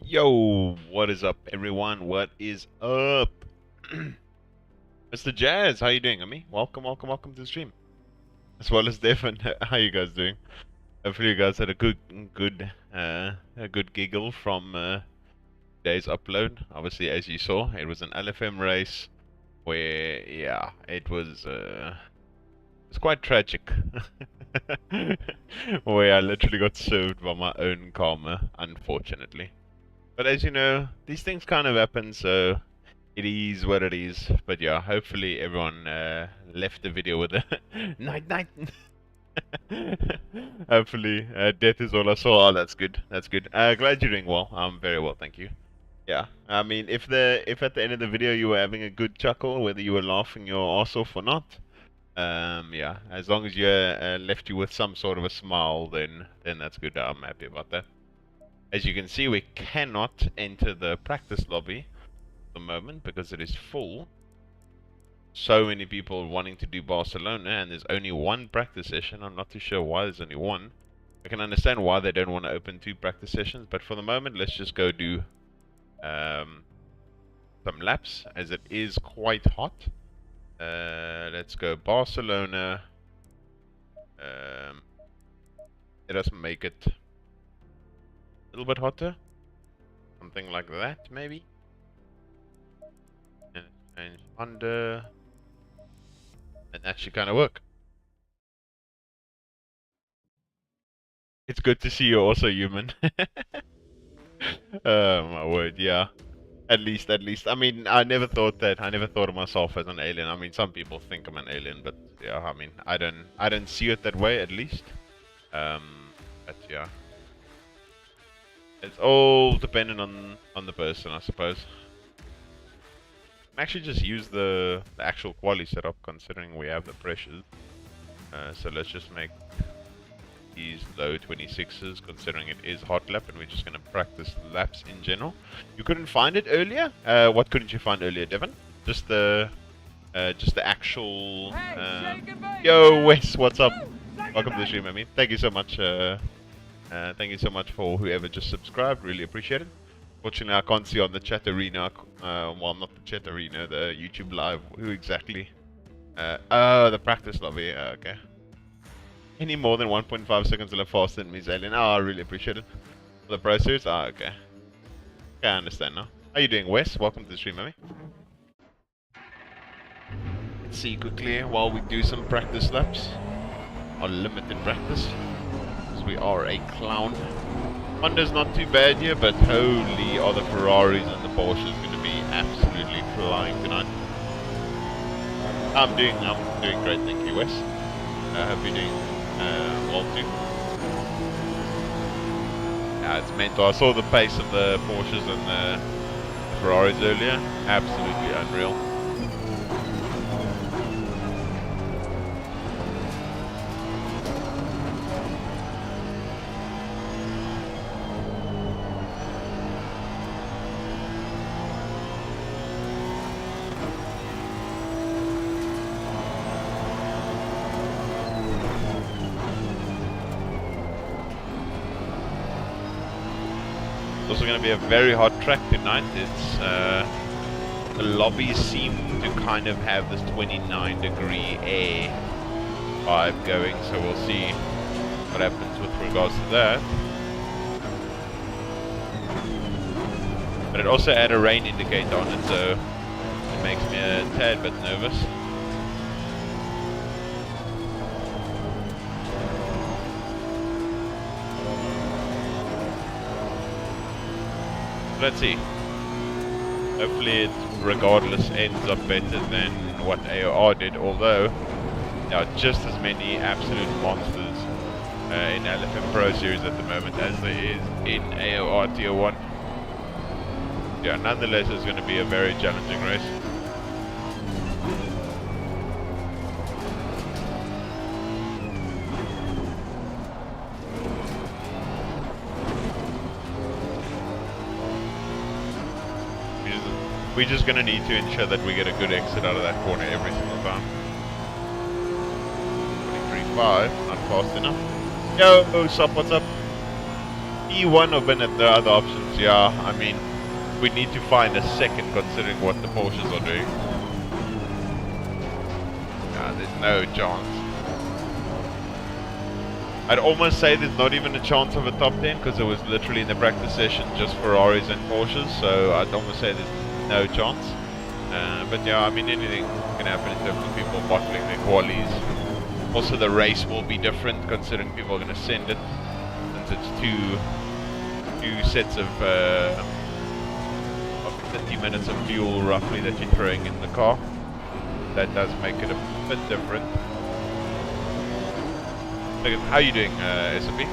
Yo, what is up, everyone? What is up? Mr. Jazz, how you doing, Ami? Welcome to the stream. As well as Devin, how you guys doing? Hopefully you guys had a good giggle from today's upload. Obviously, as you saw, it was an LFM race where, yeah, it was quite tragic. Where I literally got served by my own karma, unfortunately. But as you know, these things kind of happen, so it is what it is. But yeah, hopefully everyone left the video with a night. Hopefully death is all I saw. Oh, that's good. That's good. Glad you're doing well. I'm very well, thank you. Yeah, I mean, if at the end of the video you were having a good chuckle, whether you were laughing your ass off or not, yeah, as long as you left you with some sort of a smile, then that's good. I'm happy about that. As you can see, we cannot enter the practice lobby at the moment because it is full. So many people wanting to do Barcelona, and there's only one practice session. I'm not too sure why there's only one. I can understand why they don't want to open 2 practice sessions, but for the moment, let's just go do some laps, as it is quite hot. Let's go Barcelona. Let us make it a little bit hotter, something like that maybe, and change under, and that should kind of work. It's good to see you're also human. Oh my word, yeah. At least. I mean, I never thought of myself as an alien. I mean, some people think I'm an alien, but yeah, I mean, I don't see it that way, at least. But yeah. It's all dependent on the person, I suppose. Actually, just use the actual quali setup, considering we have the pressures. So let's just make these low 26s, considering it is hot lap, and we're just gonna practice laps in general. You couldn't find it earlier? What couldn't you find earlier, Devin? Just the actual. Yo, Wes, what's up? Welcome to the stream, I mean. Thank you so much. Thank you so much for whoever just subscribed, really appreciate it. Fortunately, I can't see on the chat arena, well, not the chat arena, the YouTube live, who exactly. Oh, the practice lobby, okay. Any more than 1.5 seconds left faster than Ms. Alien. Oh, I really appreciate it. For the Pro Series, okay. Okay, I understand now. How you doing, Wes? Welcome to the stream, Mammy. Let's see quickly while we do some practice laps. Our limited practice. We are a clown. Honda's not too bad here, but holy are the Ferraris and the Porsches going to be absolutely flying tonight. I'm doing great, thank you, Wes. I hope you're doing well too. Yeah, it's mental. I saw the pace of the Porsches and the Ferraris earlier. Absolutely unreal. It's also going to be a very hot track tonight. It's the lobbies seem to kind of have this 29-degree air vibe going, so we'll see what happens with regards to that. But it also had a rain indicator on it, so it makes me a tad bit nervous. Let's see. Hopefully it, regardless, ends up better than what AOR did, although there are just as many absolute monsters in LFM Pro Series at the moment as there is in AOR Tier 1. Yeah, nonetheless, it's going to be a very challenging race. We're just going to need to ensure that we get a good exit out of that corner every single time. 23.5, not fast enough. Yo, sup, what's up? E1 or been at the other options, yeah, I mean, we need to find a second considering what the Porsches are doing. There's no chance. I'd almost say there's not even a chance of a top 10 because it was literally in the practice session just Ferraris and Porsches, so I'd almost say there's no chance. But yeah, I mean, anything can happen in terms of people bottling their qualies. Also, the race will be different considering people are going to send it, since it's two sets of 50 minutes of fuel roughly that you're throwing in the car. That does make it a bit different. Look, how are you doing, SOP?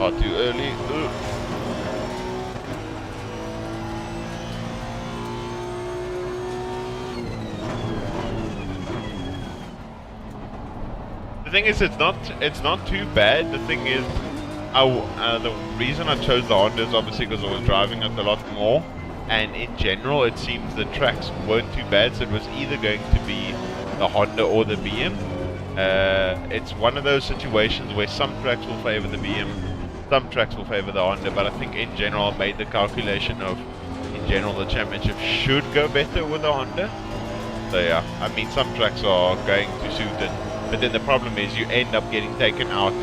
Oh, too early. Ugh. The thing is, it's not too bad. The thing is, the reason I chose the Honda is obviously because I was driving it a lot more, and in general, it seems the tracks weren't too bad. So it was either going to be the Honda or the BM. It's one of those situations where some tracks will favor the BM, some tracks will favor the Honda, but I think in general I made the calculation of, in general, the championship should go better with the Honda. So yeah, I mean, some tracks are going to suit it, but then the problem is you end up getting taken out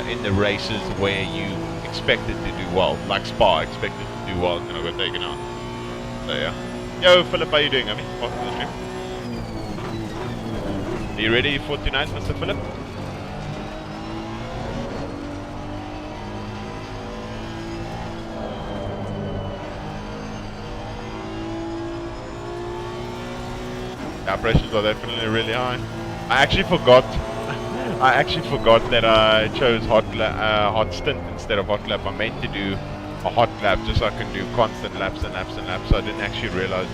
in the races where you expected to do well, like Spa expected to do well and I got taken out. So yeah. Yo, Philip, how you doing? I mean, welcome to the stream. Are you ready for tonight, Mr. Philip? Yeah, pressures are definitely really high. I actually forgot that I chose hot stint instead of hot lap. I meant to do a hot lap just so I can do constant laps and laps and laps. So I didn't actually realize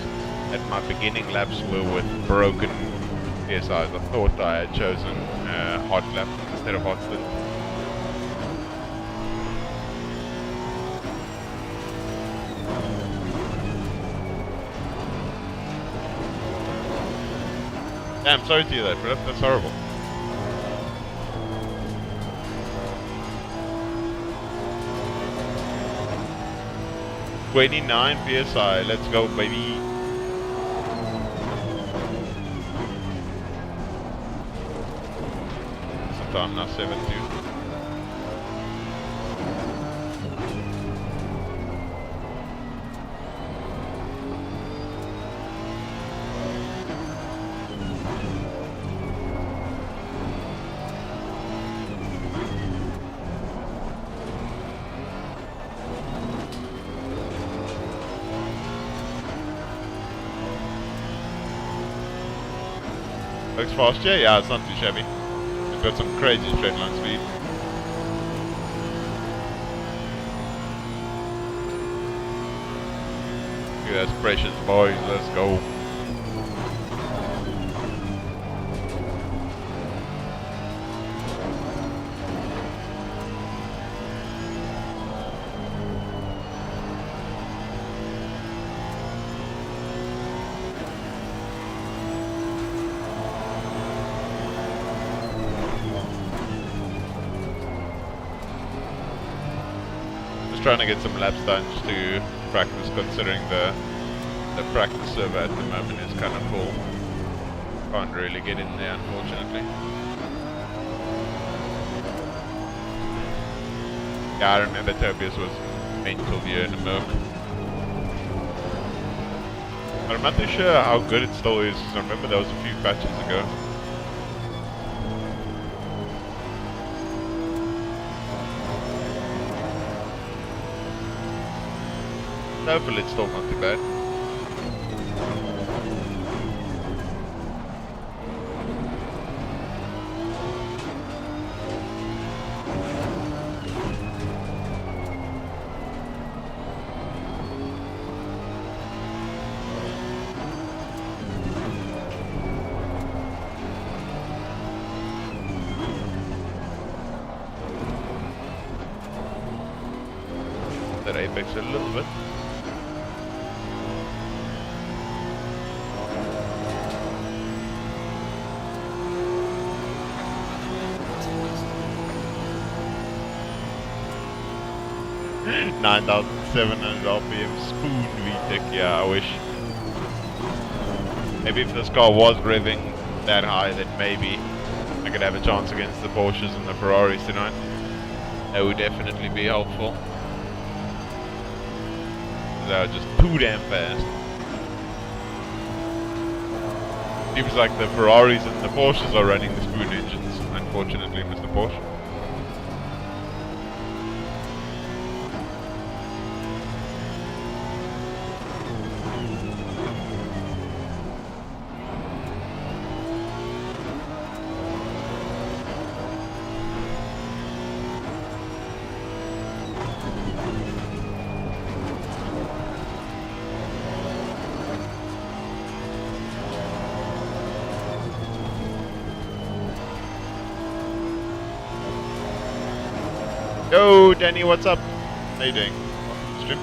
that my beginning laps were with broken PSIs. I thought I had chosen hot lap instead of hot stint. Damn, sorry to hear that, Philip. That's horrible. $29 PSI, let's go, baby. Sometime now, 7-2. Looks fast, yeah, it's not too shabby. It's got some crazy straight line speed. Look at those precious boys, let's go. trying to get some laps done just to practice, considering the practice server at the moment is kind of full. Can't really get in there, unfortunately. Yeah, I remember Tobias was mental here in the Merc. But I'm not too sure how good it still is. I remember that was a few patches ago. Hopefully it's still not too bad. That apex a little bit. $9,700 RPM spoon VTEC, yeah, I wish. Maybe if this car was revving that high, then maybe I could have a chance against the Porsches and the Ferraris tonight. That would definitely be helpful. They are just too damn fast. Seems like the Ferraris and the Porsches are running the spoon engines, unfortunately, Mr. Porsche. Yo, Danny, what's up? How you doing? Welcome to the stream.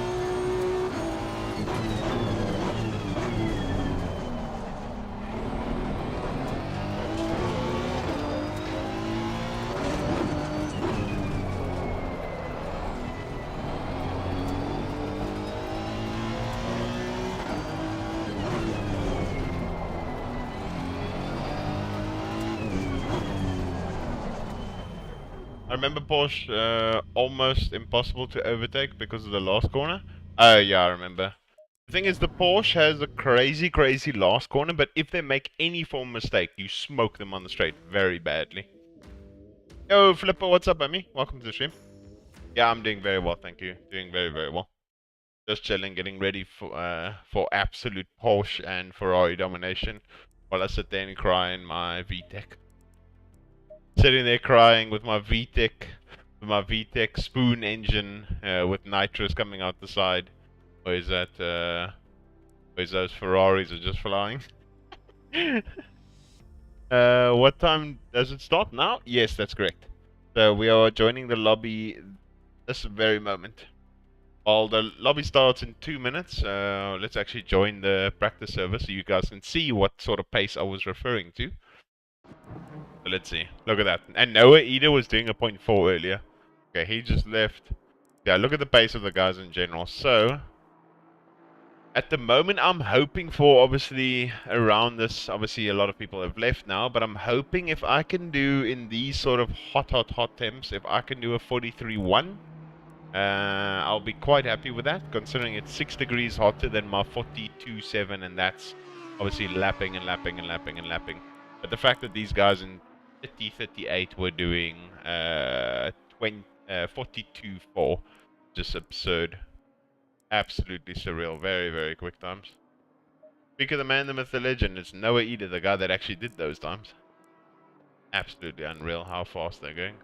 I remember Porsche almost impossible to overtake because of the last corner. Oh yeah, I remember. The thing is, the Porsche has a crazy last corner, but if they make any form of mistake, you smoke them on the straight very badly. Yo, Flipper, what's up, Amy? Welcome to the stream. Yeah, I'm doing very well, thank you. Doing very well. Just chilling, getting ready for absolute Porsche and Ferrari domination, while I sit there and cry in my VTEC. Sitting there crying with my VTEC spoon engine with nitrous coming out the side. Or is that where's those Ferraris are just flying? What time does it start now? Yes, that's correct. So we are joining the lobby this very moment. Well, the lobby starts in 2 minutes. Let's actually join the practice server so you guys can see what sort of pace I was referring to. So let's see. Look at that. And Noah Eder was doing a 0.4 earlier. Okay, he just left. Yeah, look at the pace of the guys in general. So, at the moment, I'm hoping for, obviously, around this. Obviously, a lot of people have left now. But I'm hoping if I can do, in these sort of hot temps, if I can do a 43.1, I'll be quite happy with that, considering it's 6 degrees hotter than my 42.7, and that's obviously lapping and lapping and lapping and lapping. But the fact that these guys in 38 were doing 42.4, just absurd. Absolutely surreal. Very quick times. Speak of the man, the myth, the legend. It's Noah Eder, the guy that actually did those times. Absolutely unreal how fast they're going.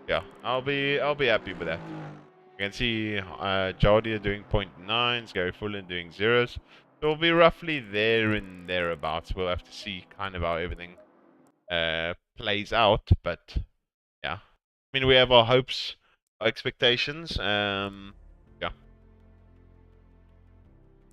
Yeah, I'll be happy with that. You can see Jardia doing 0.9s, Gary Fullen doing zeros. So we'll be roughly there and thereabouts. We'll have to see kind of how everything plays out, but yeah. I mean, we have our hopes, our expectations. Yeah.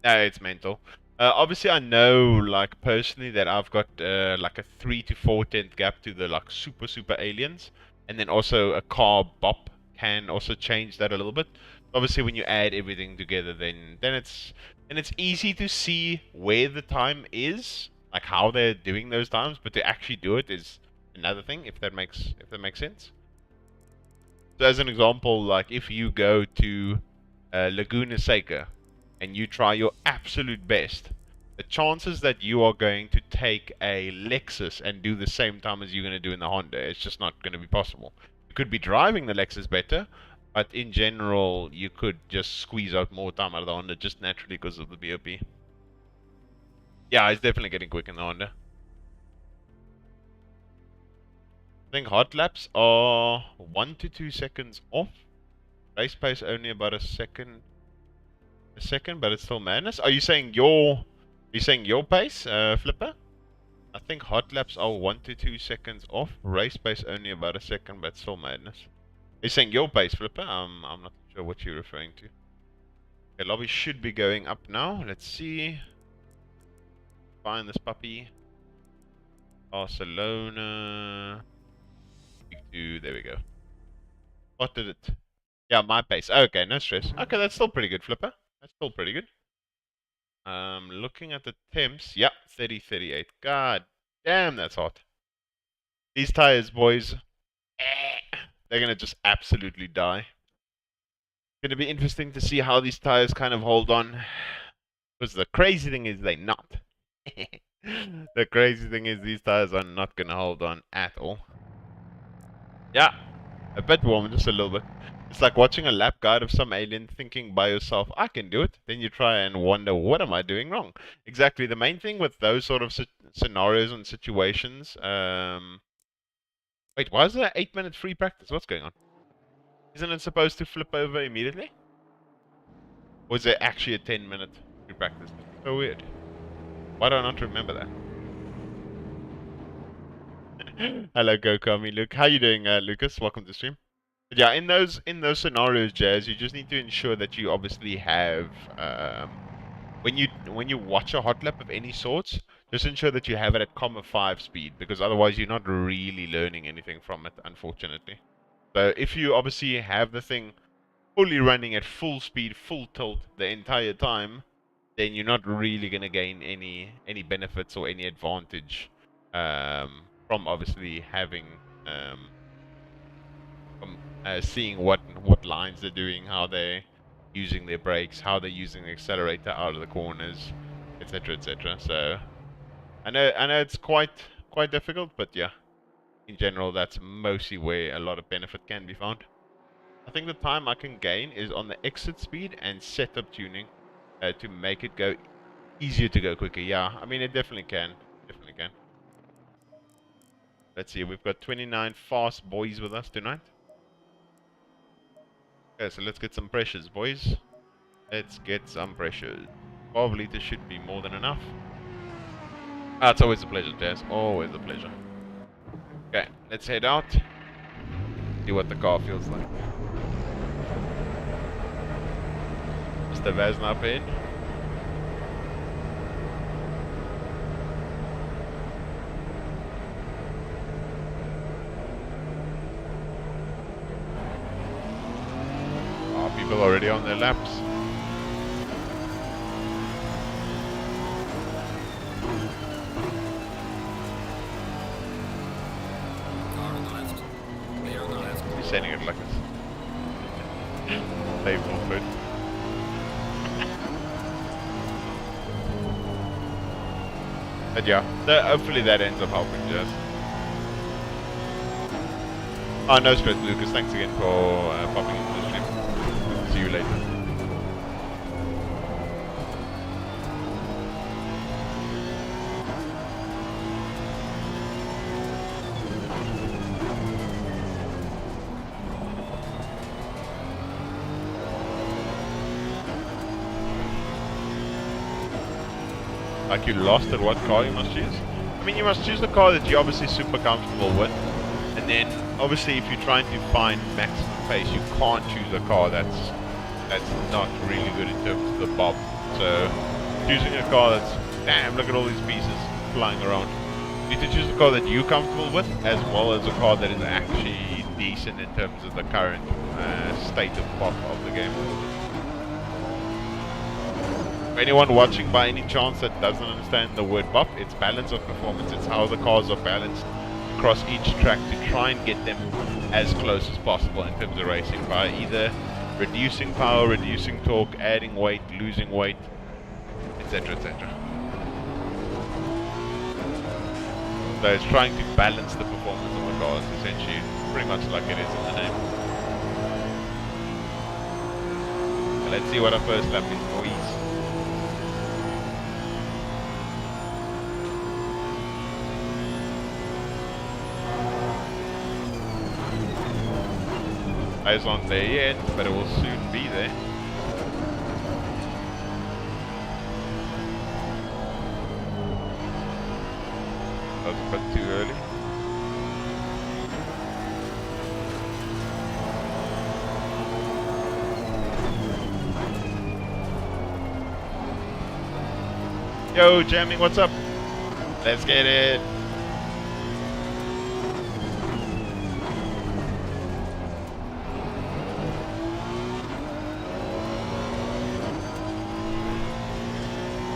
No, it's mental. Obviously, I know, like, personally, that I've got like a 3 to 4 tenth gap to the like super aliens, and then also a car bop can also change that a little bit. Obviously, when you add everything together, then it's easy to see where the time is, like how they're doing those times. But to actually do it is another thing. If that makes sense. So as an example, like if you go to Laguna Seca and you try your absolute best, the chances that you are going to take a Lexus and do the same time as you're going to do in the Honda, it's just not going to be possible. You could be driving the Lexus better, but in general, you could just squeeze out more time out of the Honda just naturally because of the BOP. Yeah, it's definitely getting quick in the Honda. I think hot laps are 1 to 2 seconds off. Race pace only about a second, but it's still madness. Are you saying your pace, Flipper? I think hot laps are 1 to 2 seconds off. Race pace only about a second, but still madness. Are you saying your pace, Flipper? I'm not sure what you're referring to. Okay, lobby should be going up now. Let's see. Find this puppy. Barcelona. There we go. What did it? Yeah, my pace. Okay, no stress. Okay, that's still pretty good, Flipper. That's still pretty good. Looking at the temps. Yeah, 30-38. God damn, that's hot. These tires, boys. They're going to just absolutely die. It's going to be interesting to see how these tires kind of hold on. Because the crazy thing is they're not. The crazy thing is these tires are not going to hold on at all. Yeah, a bit warm, just a little bit. It's like watching a lap guide of some alien thinking by yourself, I can do it. Then you try and wonder, what am I doing wrong? Exactly. The main thing with those sort of scenarios and situations... Wait, why is there 8-minute free practice? What's going on? Isn't it supposed to flip over immediately? Or is there actually a 10-minute free practice? That's so weird. Why do I not remember that? Hello, Gokami Luke. How you doing, Lucas? Welcome to stream. But yeah, in those scenarios, Jazz, you just need to ensure that you obviously have when you watch a hot lap of any sorts, just ensure that you have it at 5 speed, because otherwise you're not really learning anything from it, unfortunately. So if you obviously have the thing fully running at full speed, full tilt the entire time, then you're not really gonna gain any benefits or any advantage from obviously having seeing what lines they're doing, how they're using their brakes, how they're using the accelerator out of the corners, etc., etc. So I know it's quite difficult, but yeah, in general that's mostly where a lot of benefit can be found. I think the time I can gain is on the exit speed and setup tuning to make it go easier to go quicker. Yeah, I mean it definitely can. Let's see, we've got 29 fast boys with us tonight. Okay, so let's get some pressures, boys. Let's get some pressures. 12 liters should be more than enough. Ah, it's always a pleasure, Jazz. Always a pleasure. Okay, let's head out. See what the car feels like. Mr. Vazna up in. People already on their laps. Car on the left. Clear on the left. He's saying it like this. Save more food. But yeah, so hopefully that ends up helping just. Oh, no stress, Lucas. Thanks again for popping into the stream. See you later. Like you lost at what car you must choose? I mean, you must choose the car that you're obviously super comfortable with. And then, obviously, if you're trying to find maximum pace, you can't choose a car that's not really good in terms of the bob. So, choosing a car that's, damn, look at all these pieces flying around. You need to choose a car that you're comfortable with, as well as a car that is actually decent in terms of the current state of pop of the game. For anyone watching by any chance that doesn't understand the word bop, it's balance of performance. It's how the cars are balanced across each track to try and get them as close as possible in terms of racing by either reducing power, reducing torque, adding weight, losing weight, etc, etc. So it's trying to balance the performance of the cars, essentially, pretty much like it is in the name. So let's see what our first lap is, boys. Eyes aren't there yet, but it will soon be there. That was a bit too early. Yo, jamming, what's up? Let's get it.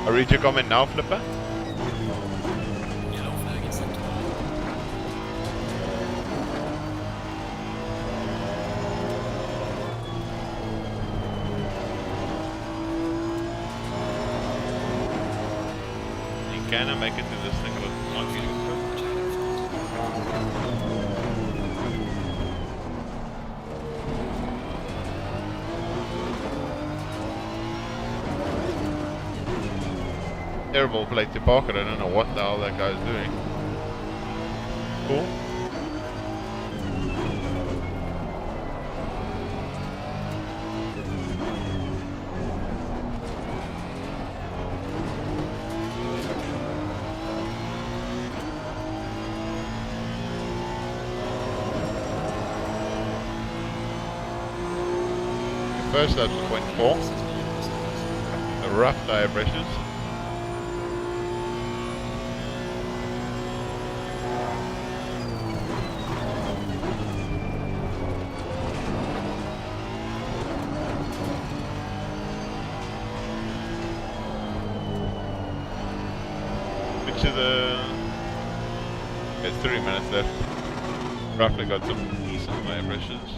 I'll read your comment now, Flipper. Yellow flag is sent. You can make it to this thing. Terrible plate to park it. I don't know what the hell that guy's doing. Cool. First lap's 0.4. A rough tire pressures. To the... It's 3 minutes left. Roughly got some decent tire pressures.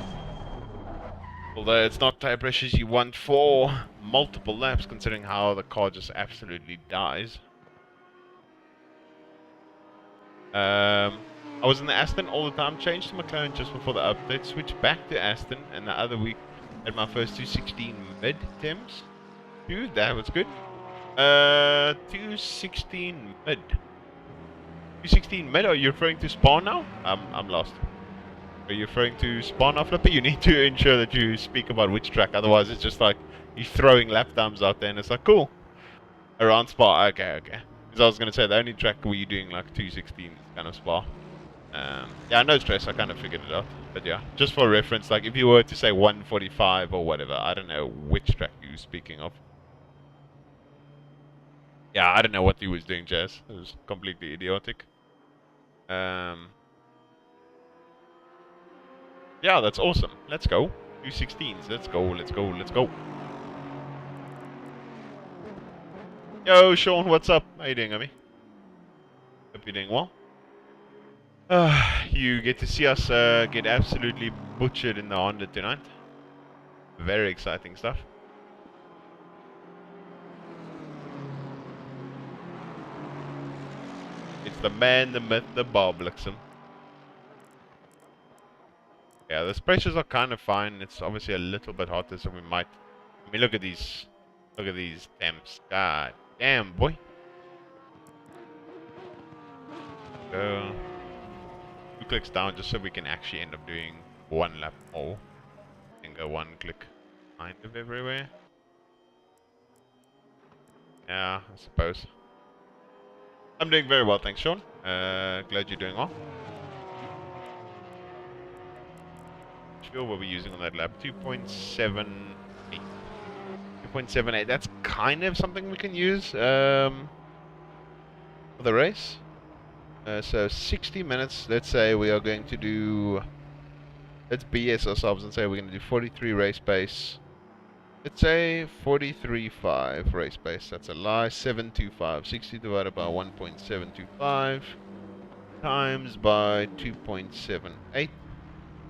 Although it's not tire pressures you want for multiple laps, considering how the car just absolutely dies. I was in the Aston all the time, changed to McLaren just before the update, switched back to Aston, and the other week had my first 216 mid-temps. Dude, that was good. 216 mid. 216 mid? Are you referring to spawn now? I'm lost. Are you referring to spawn now, Flipper? You need to ensure that you speak about which track, otherwise it's just like you're throwing lap times out there and it's like, cool. Around Spa, okay. Because I was going to say, the only track where you're doing like 216 is kind of Spa. Yeah, no stress, I kind of figured it out. But yeah, just for reference, like if you were to say 145 or whatever, I don't know which track you're speaking of. Yeah, I don't know what he was doing, Jazz. It was completely idiotic. Yeah, that's awesome. Let's go. 216s. Let's go. Yo, Sean, what's up? How you doing, Amy? Hope you're doing well. You get to see us get absolutely butchered in the Honda tonight. Very exciting stuff. It's the man, the myth, the Bob Blixen. Yeah, the pressures are kind of fine. It's obviously a little bit hotter, so we might... I mean, look at these temps. God damn, boy. Go 2 clicks down just so we can actually end up doing 1 lap more. And go 1 click kind of everywhere. Yeah, I suppose. I'm doing very well, thanks, Sean. Glad you're doing well. Fuel what we're using on that lap, 2.78. 2.78, that's kind of something we can use for the race. So 60 minutes, let's say we are going to do let's BS ourselves and say we're going to do 43 race pace. Let's say 43.5 race pace. That's a lie. 725. 60 divided by 1.725 times by 2.78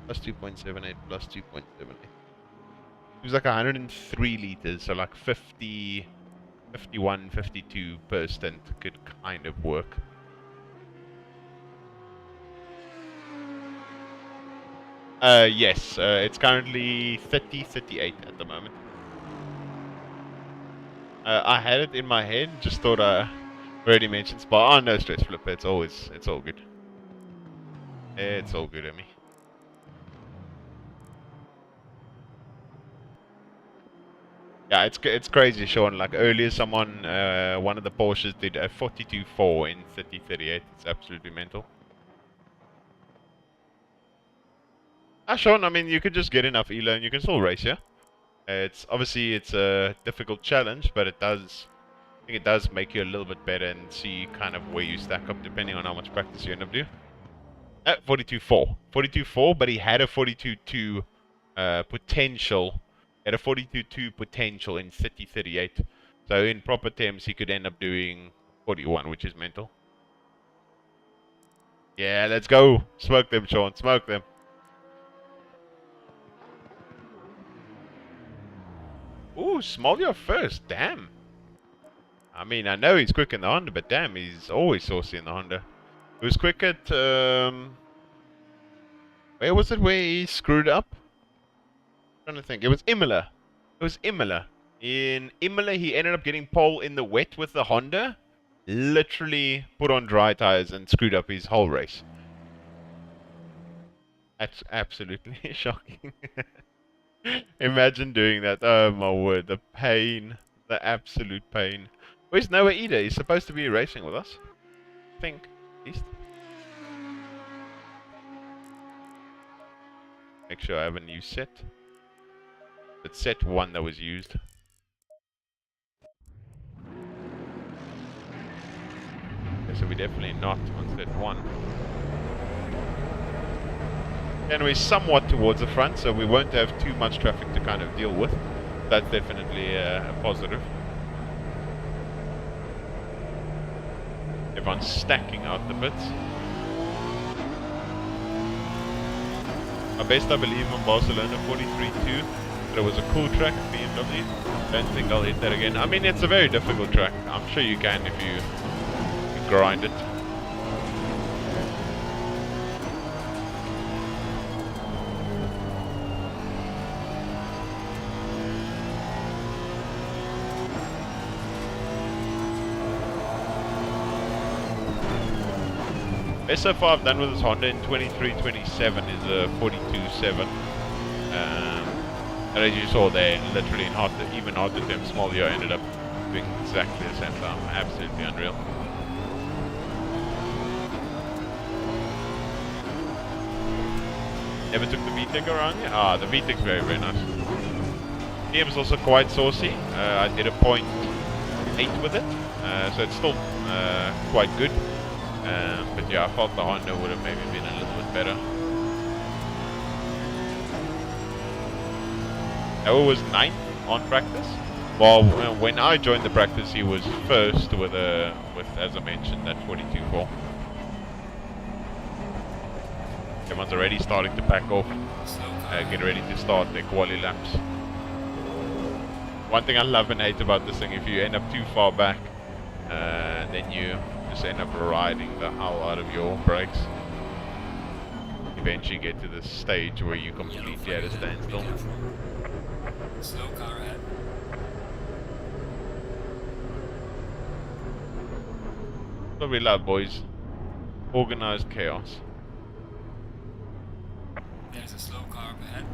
plus 2.78 plus 2.78. It was like 103 liters, so like 50, 51, 52 per stint could kind of work. Yes, it's currently 30, 38 at the moment. I had it in my head, just thought I already mentioned Spa. Oh, no stress, Flip. It's all good. It's all good, Emmy. Yeah, it's crazy, Sean. Like earlier, someone, one of the Porsches did a 42.4 in 30.38. It's absolutely mental. Sean, I mean, you could just get enough ELO and you can still race, yeah? It's a difficult challenge, but I think it does make you a little bit better and see kind of where you stack up depending on how much practice you end up doing. 42.4. 42.4, but he had a 42.2 potential. Had a 42.2 potential in 30.38. So in proper terms, he could end up doing 41, which is mental. Yeah, let's go. Smoke them, Sean. Smoke them. Ooh, Smolio first. Damn. I mean, I know he's quick in the Honda, but damn, he's always saucy in the Honda. He was quick at, where was it where he screwed up? I'm trying to think. It was Imola. It was Imola. In Imola, he ended up getting pole in the wet with the Honda. Literally put on dry tires and screwed up his whole race. That's absolutely shocking. Imagine doing that. Oh my word. The pain. The absolute pain. Where's Noah Ida? He's supposed to be racing with us. I think. At least. Make sure I have a new set. It's set 1 that was used. Okay, so we're definitely not on set 1. And we're somewhat towards the front, so we won't have too much traffic to kind of deal with. That's definitely a positive. Everyone's stacking out the bits. My best, I believe, on Barcelona 43.2. But it was a cool track, BMW. Don't think I'll hit that again. I mean, it's a very difficult track. I'm sure you can if you grind it. Best so far I've done with this Honda in 23.27 is a 42.7. And as you saw there, literally in even harder terms, Smolio ended up doing exactly the same time. Absolutely unreal. Never took the VTEC around yet? Ah, the VTEC's very, very nice. DM's also quite saucy. I did a 0.8 with it, so it's still quite good. But yeah, I thought the Honda would have maybe been a little bit better. Noah was 9th on practice. Well, when I joined the practice, he was first with as I mentioned, that 42.4. Everyone's already starting to pack off, get ready to start their quali laps. One thing I love and hate about this thing, if you end up too far back, then you just end up riding the hell out of your brakes. Eventually get to the stage where you completely at a standstill. Slow car ahead. That's what we love, boys. Organized chaos. There's a slow car up ahead.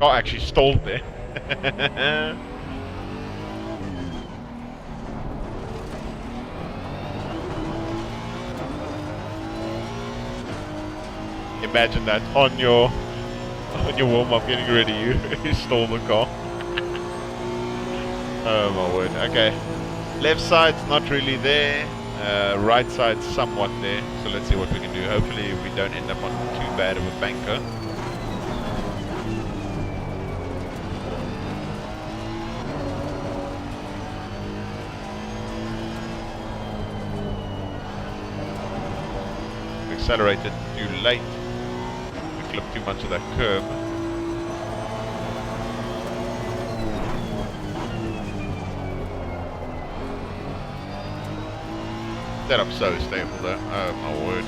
Oh, actually stalled there. Imagine that on your warm-up getting ready, you stole the car. Oh my word. Okay. Left side's not really there. Right side somewhat there, so let's see what we can do. Hopefully we don't end up on too bad of a banker. Accelerated too late. We clipped too much of that curb. Setup so stable though. Oh my word.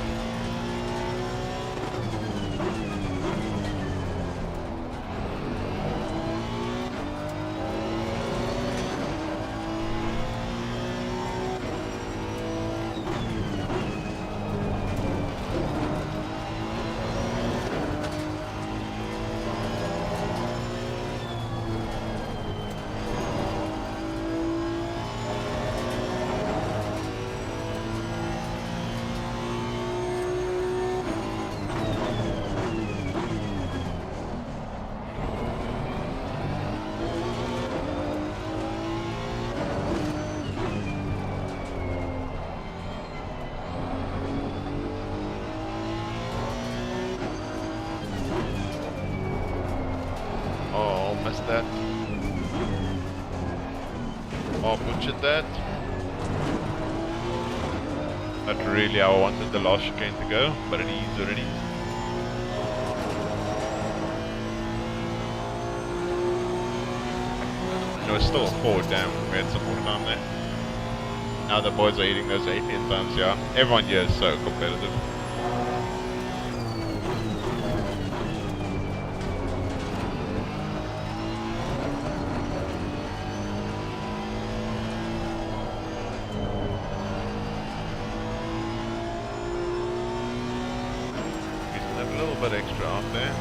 Missed that. Oh, butchered that. Not really how I wanted the last chicane to go, but it is what it is. It was still a 4, damn, we had some more time there. Now the boys are eating those 18 times, yeah. Everyone here is so competitive. Extra off there.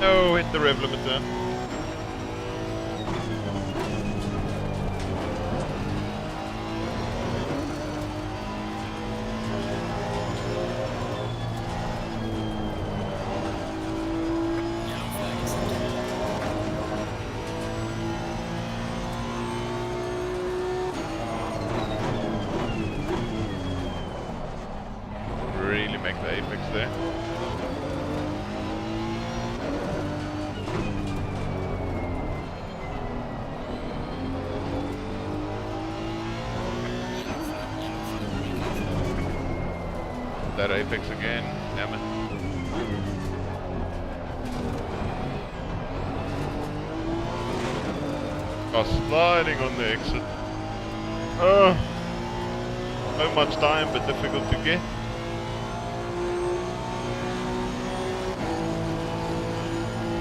No, hit the rev limiter. Really make the apex there. That apex again, damn it. Oh, sliding on the exit. Oh, so much time but difficult to get.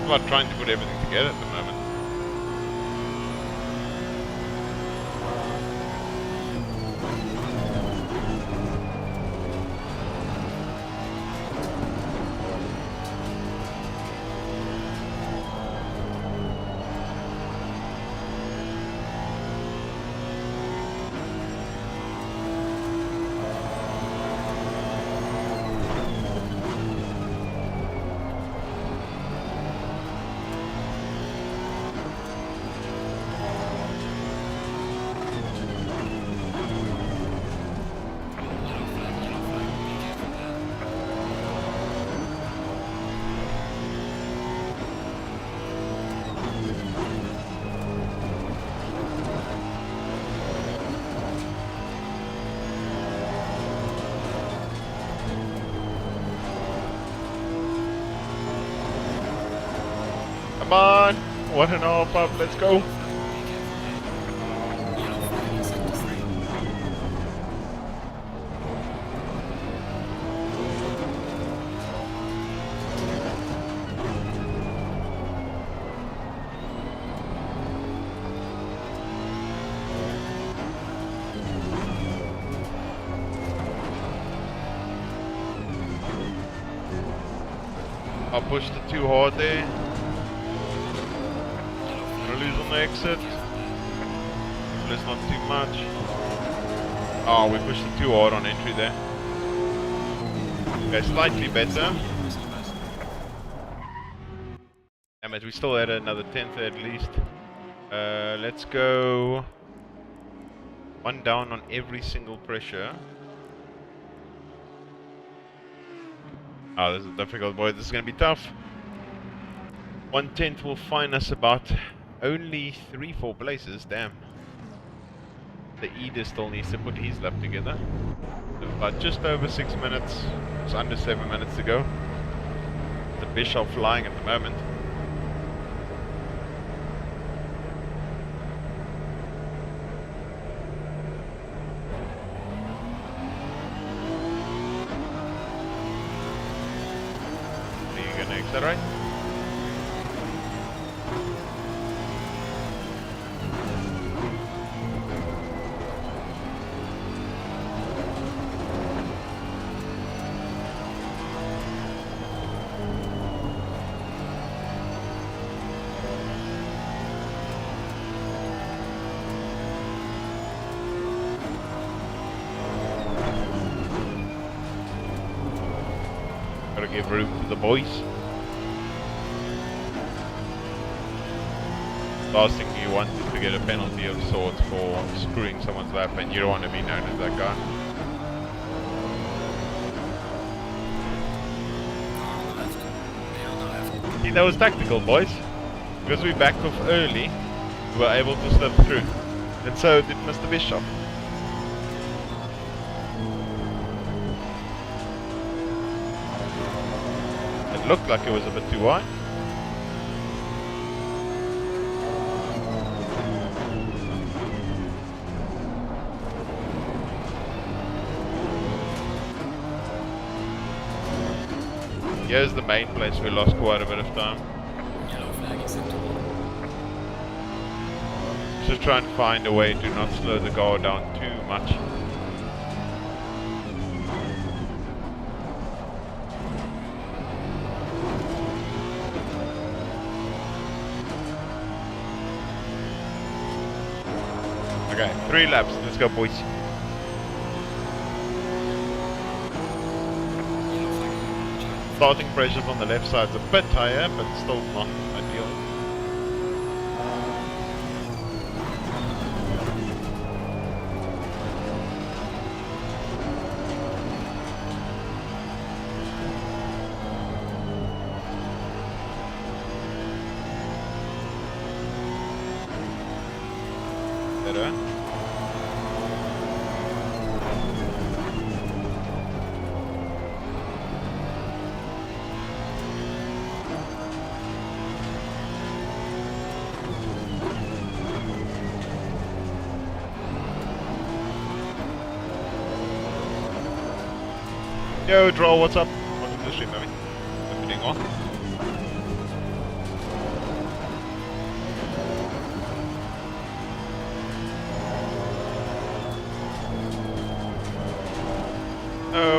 I'm not trying to put everything together at the moment. Come on! 1.5 up, let's go! I pushed it too hard there. Gonna lose on the exit. mufflers not too much. Oh, we pushed it too hard on entry there. Okay, slightly better. Damn it, we still had another 10th at least. Let's go 1 down on every single pressure. Oh, this is difficult, boy. This is going to be tough. 1/10 will find us about only 3-4 places. Damn. The Eder still needs to put his lap together. So about just over 6 minutes. It's under 7 minutes to go. The Bishop flying at the moment. Are you going to accelerate? Gotta give room to the boys. Last thing you want is to get a penalty of sorts for screwing someone's lap, and you don't want to be known as that guy. See, that was tactical, boys. Because we backed off early, we were able to slip through. And so did Mr. Bishop. It looked like it was a bit too wide. Here's the main place we lost quite a bit of time. Yellow flag acceptable. Just try and find a way to not slow the car down too much. Okay, 3 laps. Let's go, boys. Starting pressures on the left side is a bit higher, but still not ideal. Better. Yo, Droll, what's up? Welcome to the stream, baby. Hope you're doing well.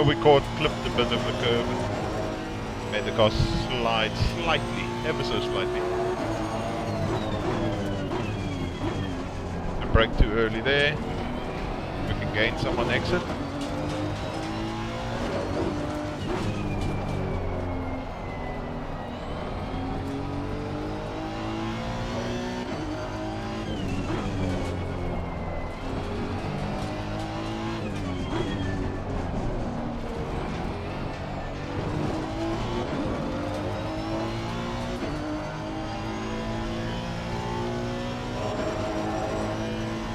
We clipped a bit of the curve and made the car slide slightly, ever so slightly. And brake too early there. We can gain some on exit.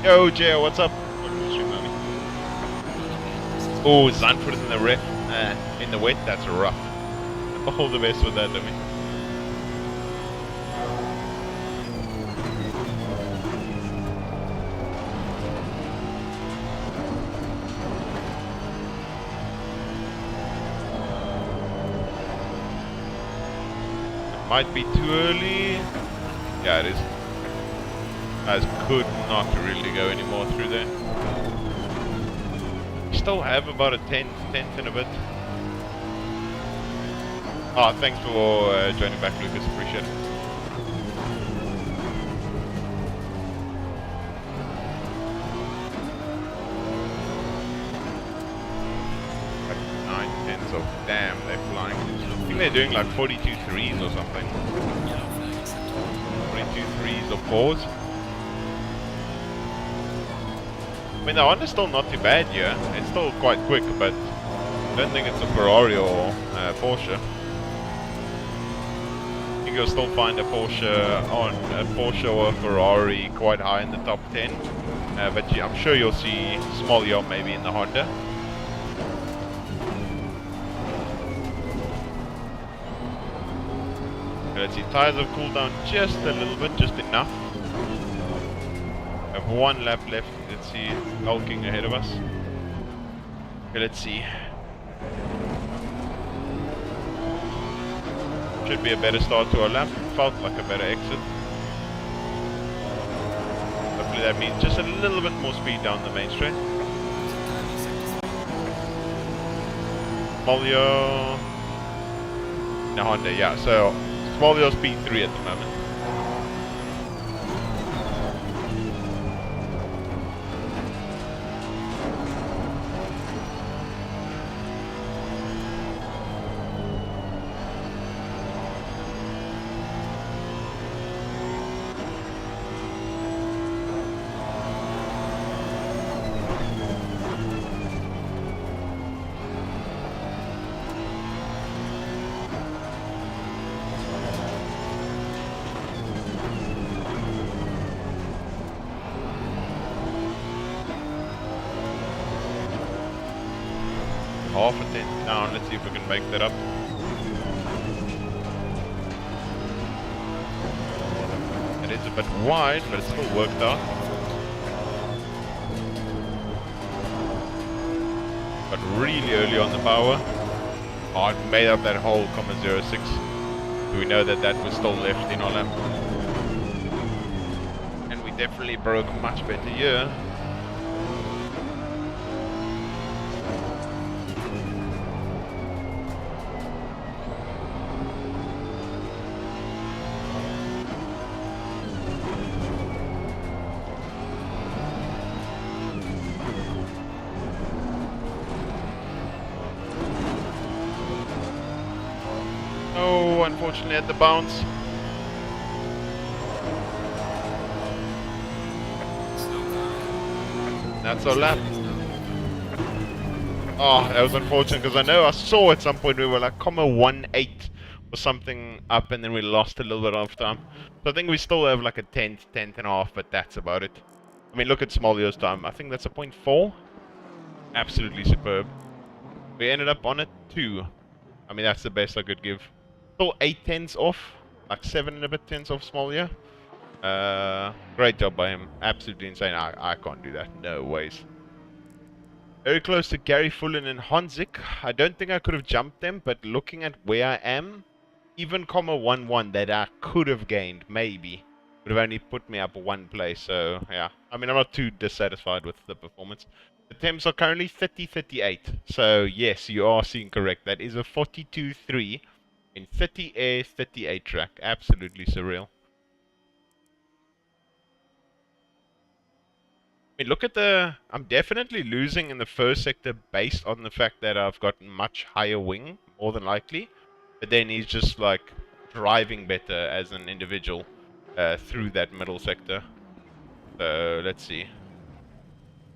Yo, Jay, what's up? Oh, Zandvoort is in the ref, in the wet. That's rough. All the best with that, dummy. Might be too early. Yeah, it is. Guys could not really go any more through there. Still have about a tenth and a bit. Oh, thanks for joining back, Lucas. Appreciate it. these off. Damn, they're flying. I think they're doing like 42 threes or something. Yellow flag acceptable. 42 threes or fours. I mean, the Honda's still not too bad here. It's still quite quick, but I don't think it's a Ferrari or Porsche. I think you'll still find a Porsche or a Ferrari quite high in the top 10. But yeah, I'm sure you'll see small yacht maybe in the Honda. Okay, let's see, tires have cooled down just a little bit, just enough. We have one lap left. Let's see, hulking ahead of us. Okay, let's see. Should be a better start to our lap. Felt like a better exit. Hopefully that means just a little bit more speed down the main straight. Smolio. No, Honda, yeah. So Smolio's P3 at the moment. Half a tenth down. Let's see if we can make that up. It is a bit wide, but it still worked out. But really early on the power. Oh, it made up that whole 0.06. We know that that was still left in our lap. And we definitely broke much better here. Oh, unfortunately at the bounce. That's our lap. Oh, that was unfortunate because I know I saw at some point we were like 0.18 or something up and then we lost a little bit of time. So I think we still have like a 10th and a half, but that's about it. I mean, look at Smolio's time. I think that's a 0.4. Absolutely superb. We ended up on a 2. I mean, that's the best I could give. Still 8 tenths off, like 7 and a bit tenths off Smolio. Great job by him. Absolutely insane. I can't do that. No ways. Very close to Gary Fullen and Honzik. I don't think I could have jumped them, but looking at where I am, even 0.11 that I could have gained, maybe, would have only put me up one place. So, yeah. I mean, I'm not too dissatisfied with the performance. The temps are currently 30.38. So, yes, you are seeing correct. That is a 42.3 in 30 air, 38 track. Absolutely surreal. I mean, look at the... I'm definitely losing in the first sector based on the fact that I've got much higher wing, more than likely. But then he's just, like, driving better as an individual through that middle sector. So, let's see.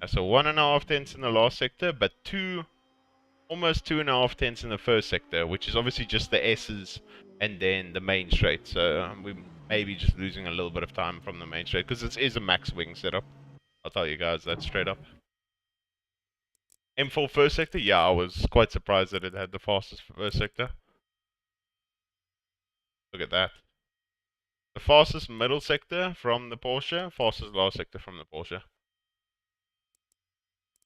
So 1.5 tenths in the last sector, but almost 2.5 tenths in the first sector, which is obviously just the S's and then the main straight. So we may be just losing a little bit of time from the main straight because it is a max wing setup. I'll tell you guys that straight up. M4 first sector, yeah, I was quite surprised that it had the fastest first sector. Look at that. The fastest middle sector from the Porsche, fastest last sector from the Porsche.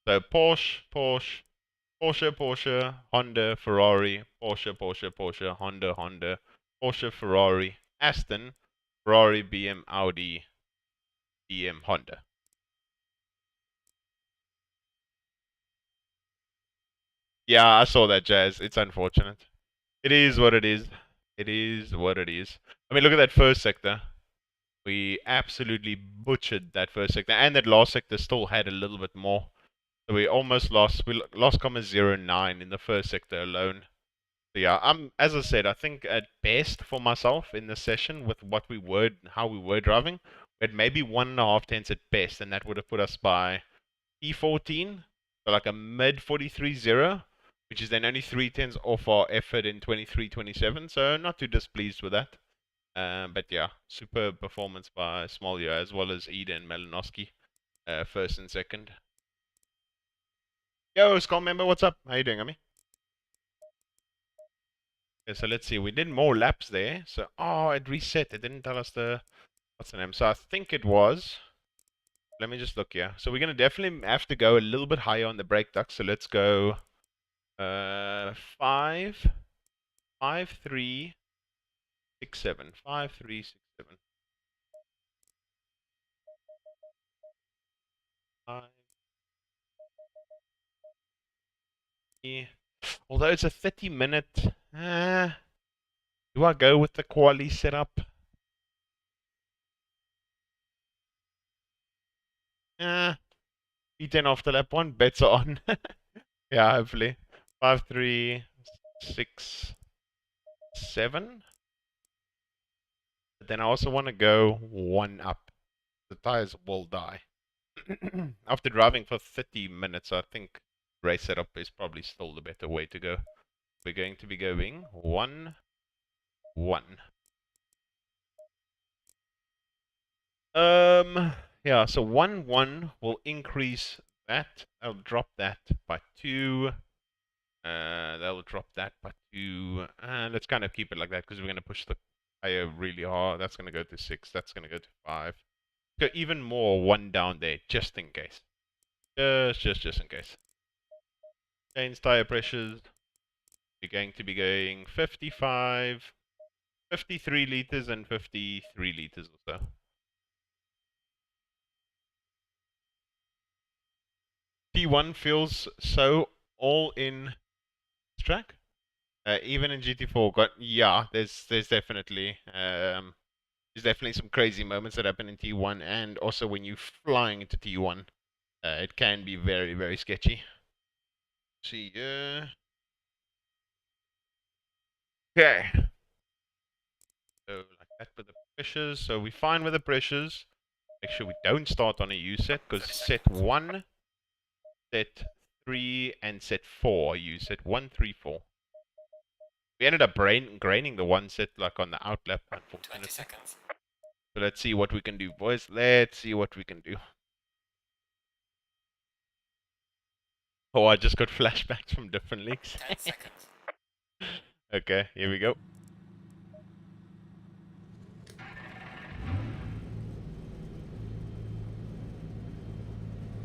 So Porsche, Porsche, Porsche, Porsche, Honda, Ferrari, Porsche, Porsche, Porsche, Honda, Honda, Porsche, Ferrari, Aston, Ferrari, BM, Audi, BM, Honda. Yeah, I saw that, Jazz. It's unfortunate. It is what it is. It is what it is. I mean, look at that first sector. We absolutely butchered that first sector. And that last sector still had a little bit more. So we almost lost. We lost 0.09 in the first sector alone. So yeah, as I said, I think at best for myself in the session with how we were driving, we had maybe 1.5 tenths at best, and that would have put us by P14, so like a mid 43.0, which is then only 3 tenths off our effort in 23.27. So not too displeased with that. But yeah, superb performance by Smolja as well as Ida and Malinowski, first and second. Yo, Skull member, what's up? How you doing, Ami? Okay, so let's see. We did more laps there. So, oh, it reset. It didn't tell us what's the name. So I think it was. Let me just look here. So we're gonna definitely have to go a little bit higher on the brake duct. So let's go 5, 5, 3, 6, 7. 5, 3, 6, 7. 5. Although it's a 30-minute. Do I go with the quali setup? P10 after lap 1, bets are on. Yeah, hopefully. 5, 3, 6, 7. But then I also want to go 1 up. The tires will die. After driving for 30 minutes, I think race setup is probably still the better way to go. We're going to be going 1, 1. Yeah, so 1, 1 will increase that. I'll drop that by 2. That'll drop that by 2. Let's kind of keep it like that because we're going to push the tire really hard. That's going to go to 6. That's going to go to 5. Go even more 1 down there, just in case. Just in case. Change tire pressures. We're going to be going 55, 53 liters and 53 liters or so. T1 feels so all in track. Even in GT4, there's definitely some crazy moments that happen in T1, and also when you're flying into T1, it can be very, very sketchy. See, okay. So like that with the pressures. So we're fine with the pressures. Make sure we don't start on a U set because set 1, set 3, and set 4 U set 1, 3, 4. We ended up graining the 1 set like on the outlap, unfortunately. 20 seconds. So let's see what we can do, boys. Let's see what we can do. Oh, I just got flashbacks from different leagues. 10 seconds. Okay, here we go.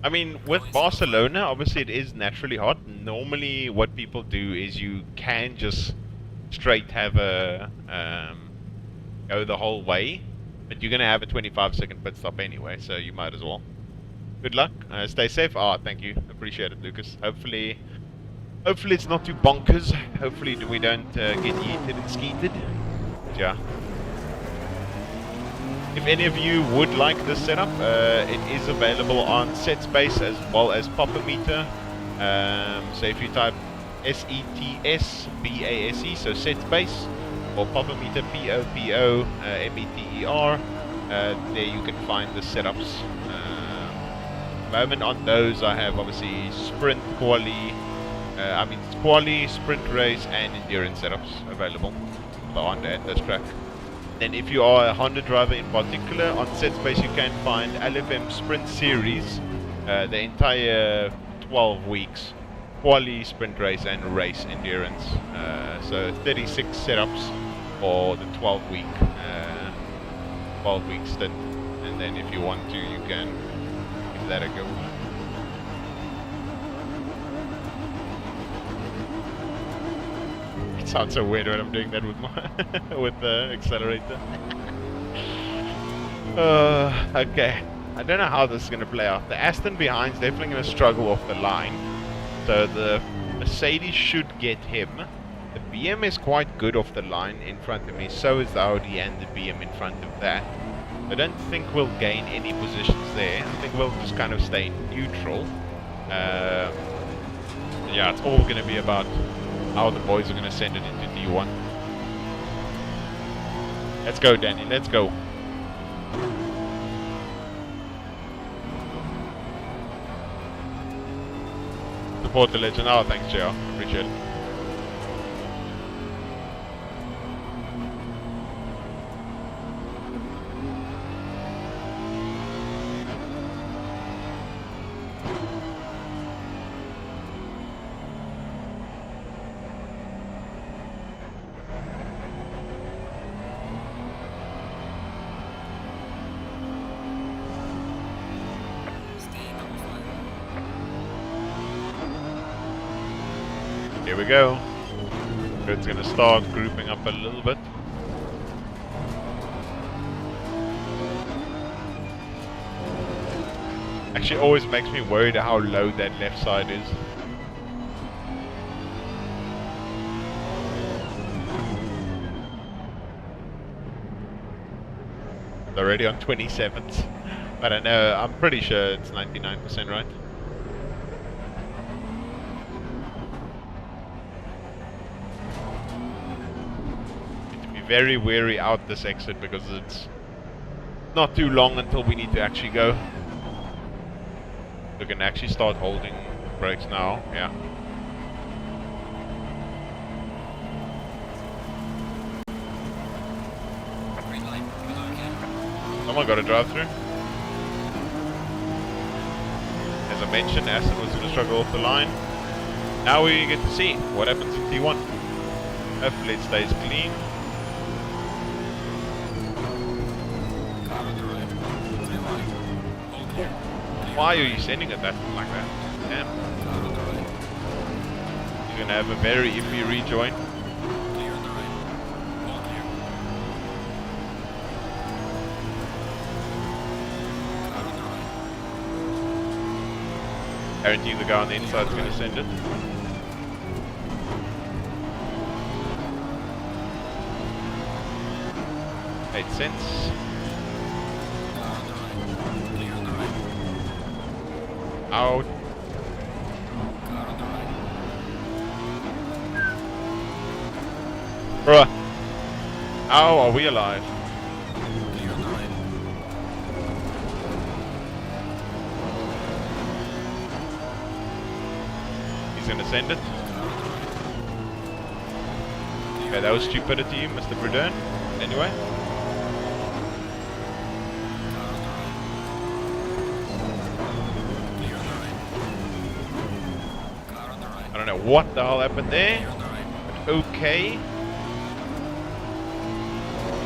I mean, with Barcelona, obviously it is naturally hot. Normally what people do is you can just straight have a go the whole way, but you're gonna have a 25-second pit stop anyway, so you might as well. Good luck. Stay safe. Thank you. Appreciate it, Lucas. Hopefully it's not too bonkers. Hopefully we don't get yeeted and skeeted. But yeah. If any of you would like this setup, it is available on SetSpace as well as Popometer. So if you type SETSBASE, so SetSpace, or Popometer, POPOMETER, there you can find the setups. Moment on those, I have obviously sprint, quali, sprint race, and endurance setups available on the Addison track. Then if you are a Honda driver in particular, on SetSpace you can find LFM Sprint Series, the entire 12 weeks, quali, sprint race, and race endurance. So 36 setups for the 12-week stint. And then if you want to, you can give that a go. It sounds so weird when I'm doing that with my with the accelerator. Okay, I don't know how this is going to play out. The Aston behind is definitely going to struggle off the line, so the Mercedes should get him. The BM is quite good off the line in front of me, so is the Audi and the BM in front of that. I don't think we'll gain any positions there. I think we'll just kind of stay neutral. Yeah, it's all going to be about how the boys are going to send it into D1. Let's go, Danny. Let's go. Support the legend. Oh, thanks, JR. Appreciate it. Here we go. It's going to start grouping up a little bit. Actually, always makes me worried how low that left side is. They're already on 27th. I don't know. I'm pretty sure it's 99%, right? Very wary out this exit because it's not too long until we need to actually go. We can actually start holding brakes now, yeah. Someone got to drive through. As I mentioned, Assetto was going to struggle off the line. Now we get to see what happens in T1. Hopefully it stays clean. Why are you sending it that like that? Damn. You're gonna have a very iffy rejoin. Guarantee the guy on the inside is gonna send it. Made sense. Out. Bruh. How are we alive? He's gonna send it. Okay, that was stupidity, Mr. Verdun. Anyway. I don't know what the hell happened there, but okay.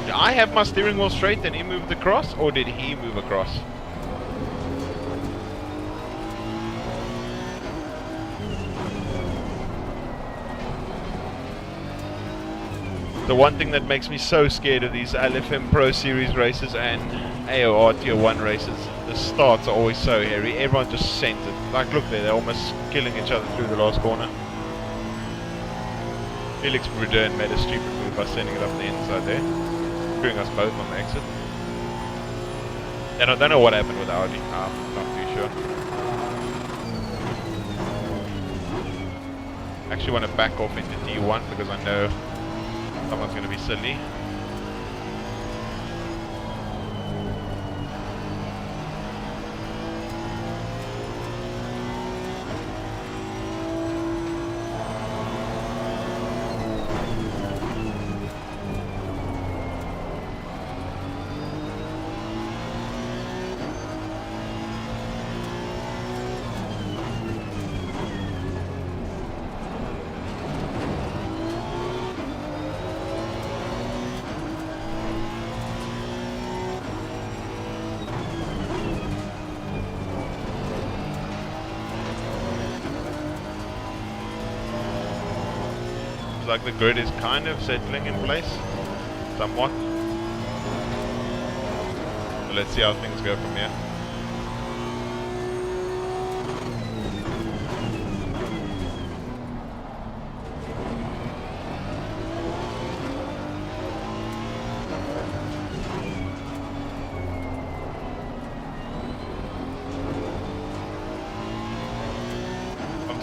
Did I have my steering wheel straight and he moved across, or did he move across? The one thing that makes me so scared of these LFM Pro Series races and AOR Tier 1 races, the starts are always so hairy. Everyone just sent it. Like, look there, they're almost killing each other through the last corner. Felix Brudern made a stupid move by sending it up the inside there, screwing us both on the exit. And I don't know what happened with Audi. I'm not too sure. I actually want to back off into T1 because I know someone's going to be silly. Like the grid is kind of settling in place, somewhat. So let's see how things go from here.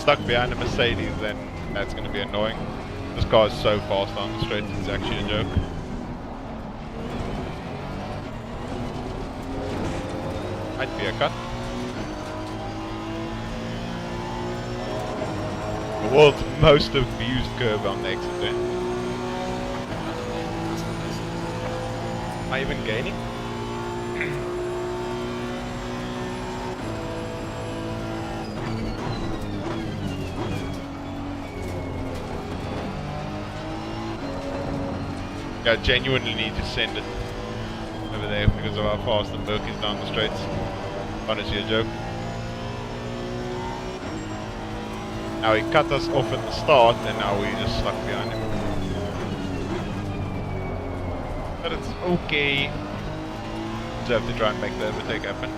stuck behind a Mercedes, then that's going to be annoying. This car is so fast on the straight, it's actually a joke. Might be a cut. The world's most abused curve on the exit there. Am I even gaining? Yeah, I genuinely need to send it over there because of how fast the Burke is down the straights. Honestly, a joke. Now he cut us off at the start and now we just stuck behind him. But it's okay. Just have to try and make the overtake happen.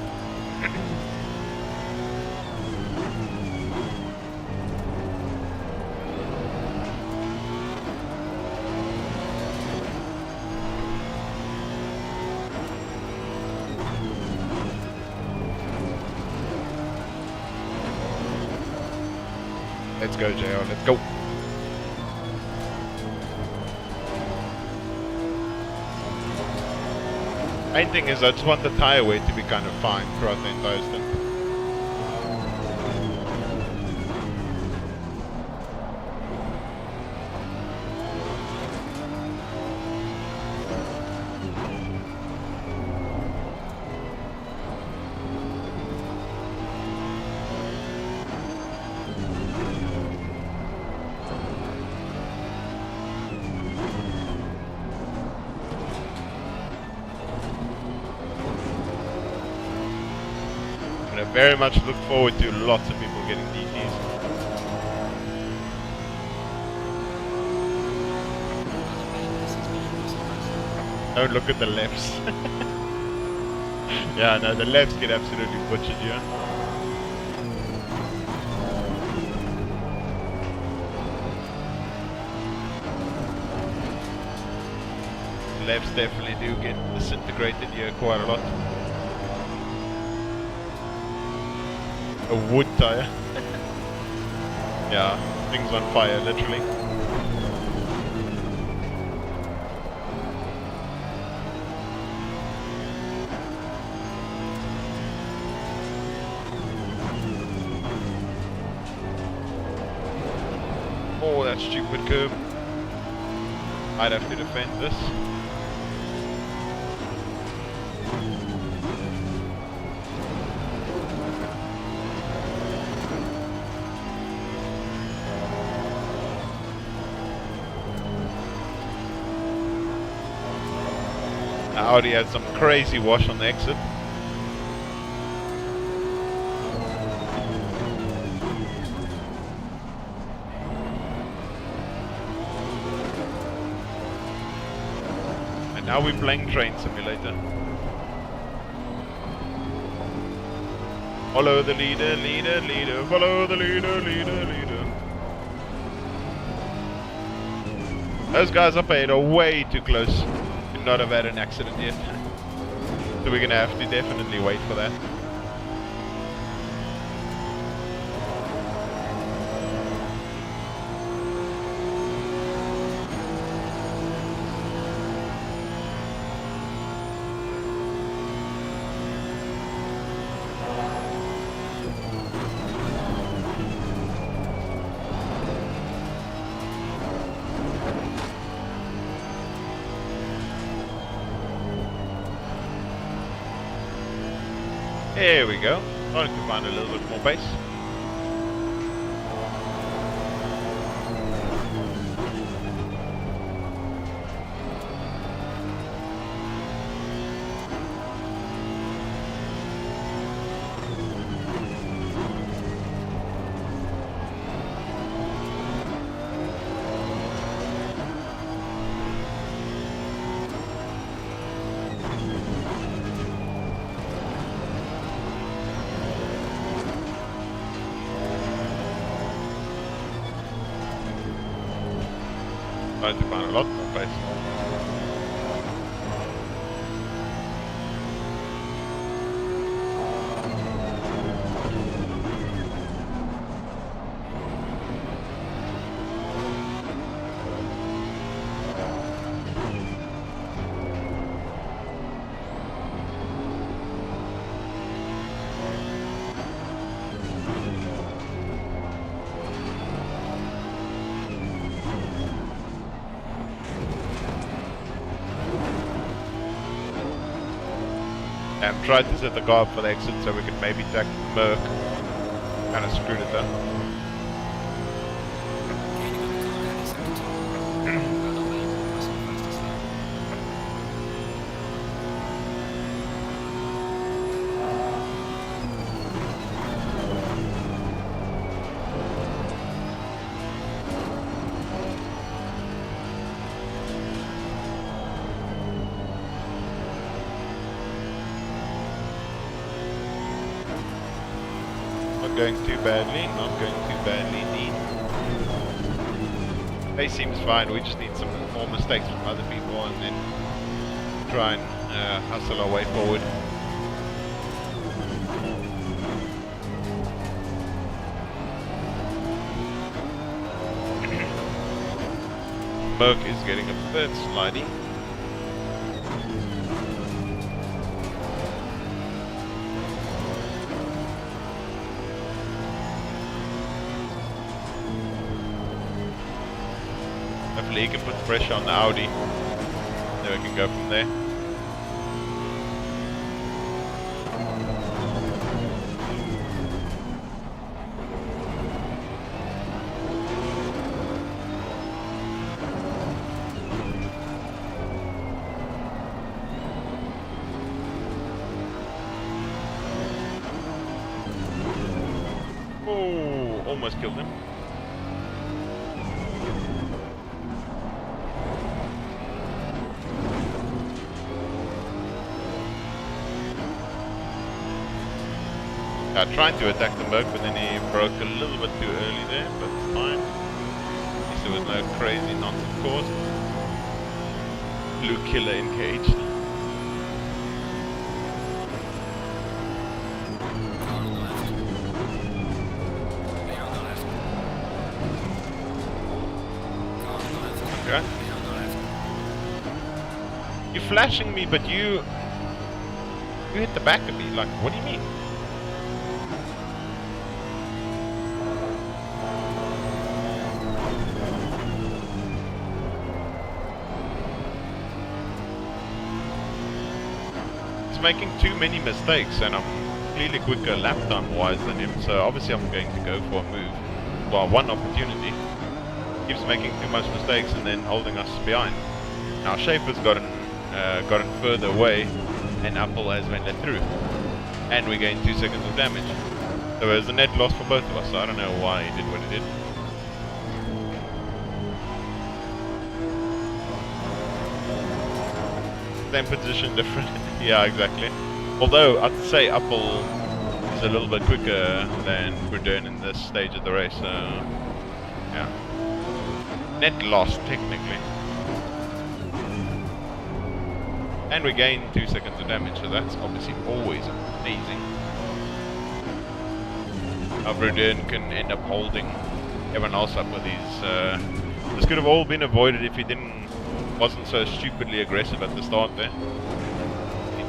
Let's go, JR, let's go. Main thing is I just want the tyre weight to be kind of fine throughout the entire stint. I very much look forward to lots of people getting DTs. Don't look at the lefts. Yeah, no, the lefts get absolutely butchered here. The lefts definitely do get disintegrated here quite a lot. A wood tire. Yeah, thing's on fire, literally. Oh, that stupid curve. I'd have to defend this. Audi had some crazy wash on the exit. And now we're playing Train Simulator. Follow the leader, leader, leader. Follow the leader, leader, leader. Those guys up ahead are way too close. Not have had an accident yet, so we're gonna have to definitely wait for that. There we go. Starting to find a little bit more pace. Starting to find a lot more pace. And tried to set the car up for the exit so we could maybe tack Merc. Kind of screwed it though. Not going too badly, not going too badly indeed. Pace seems fine, we just need some more mistakes from other people and then try and hustle our way forward. Merc is getting a bit slidey. Hopefully he can put pressure on the Audi. Then we can go from there. Oh, almost killed him. Trying to attack the Merc, but then he broke a little bit too early there, but it's fine. At least there was no crazy nonsense caused. Blue killer engaged. Okay. You're flashing me, but you hit the back of me. Like, what do you mean? Making too many mistakes, and I'm clearly quicker lap time wise than him, so obviously I'm going to go for a move. Well, one opportunity. Keeps making too much mistakes and then holding us behind. Now Schaefer's gotten further away and Apple has went let through. And we gained 2 seconds of damage. So it was a net loss for both of us, so I don't know why he did what he did. Same position, different. Yeah, exactly. Although I'd say Apple is a little bit quicker than Verdun in this stage of the race, so yeah. Net loss technically. And we gained 2 seconds of damage, so that's obviously always amazing. How Verdun can end up holding everyone else up with these. This could have all been avoided if he wasn't so stupidly aggressive at the start there.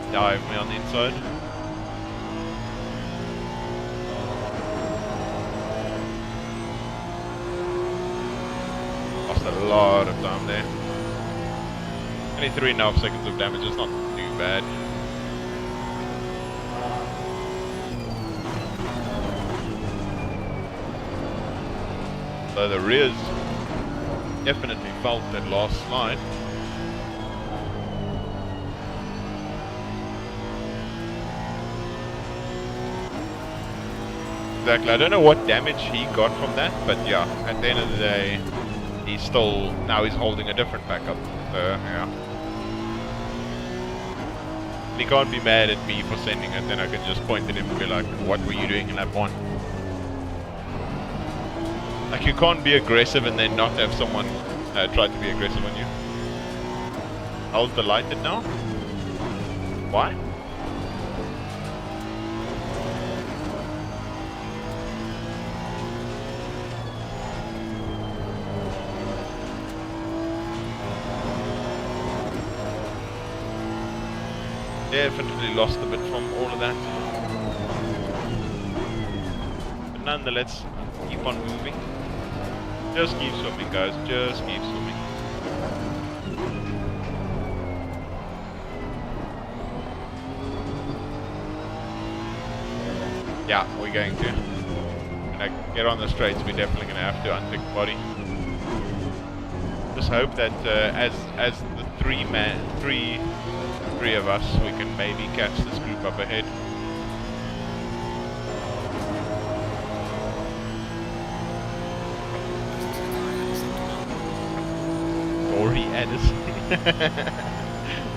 Dive me on the inside. Lost a lot of time there. Only 3.5 seconds of damage, it's not too bad. So the rears definitely felt that last slide. Exactly. I don't know what damage he got from that, but yeah, at the end of the day, he's holding a different backup. So yeah. He can't be mad at me for sending it, then I can just point at him and be like, what were you doing in lap 1? Like, you can't be aggressive and then not have someone try to be aggressive on you. How's the lighted now? Why? Definitely lost a bit from all of that. But nonetheless, keep on moving. Just keep swimming, guys. Just keep swimming. Yeah, we're going to. When I get on the straights, we're definitely going to have to unpick body. Just hope that as the three of us, we can maybe catch this group up ahead. Sorry, Addison.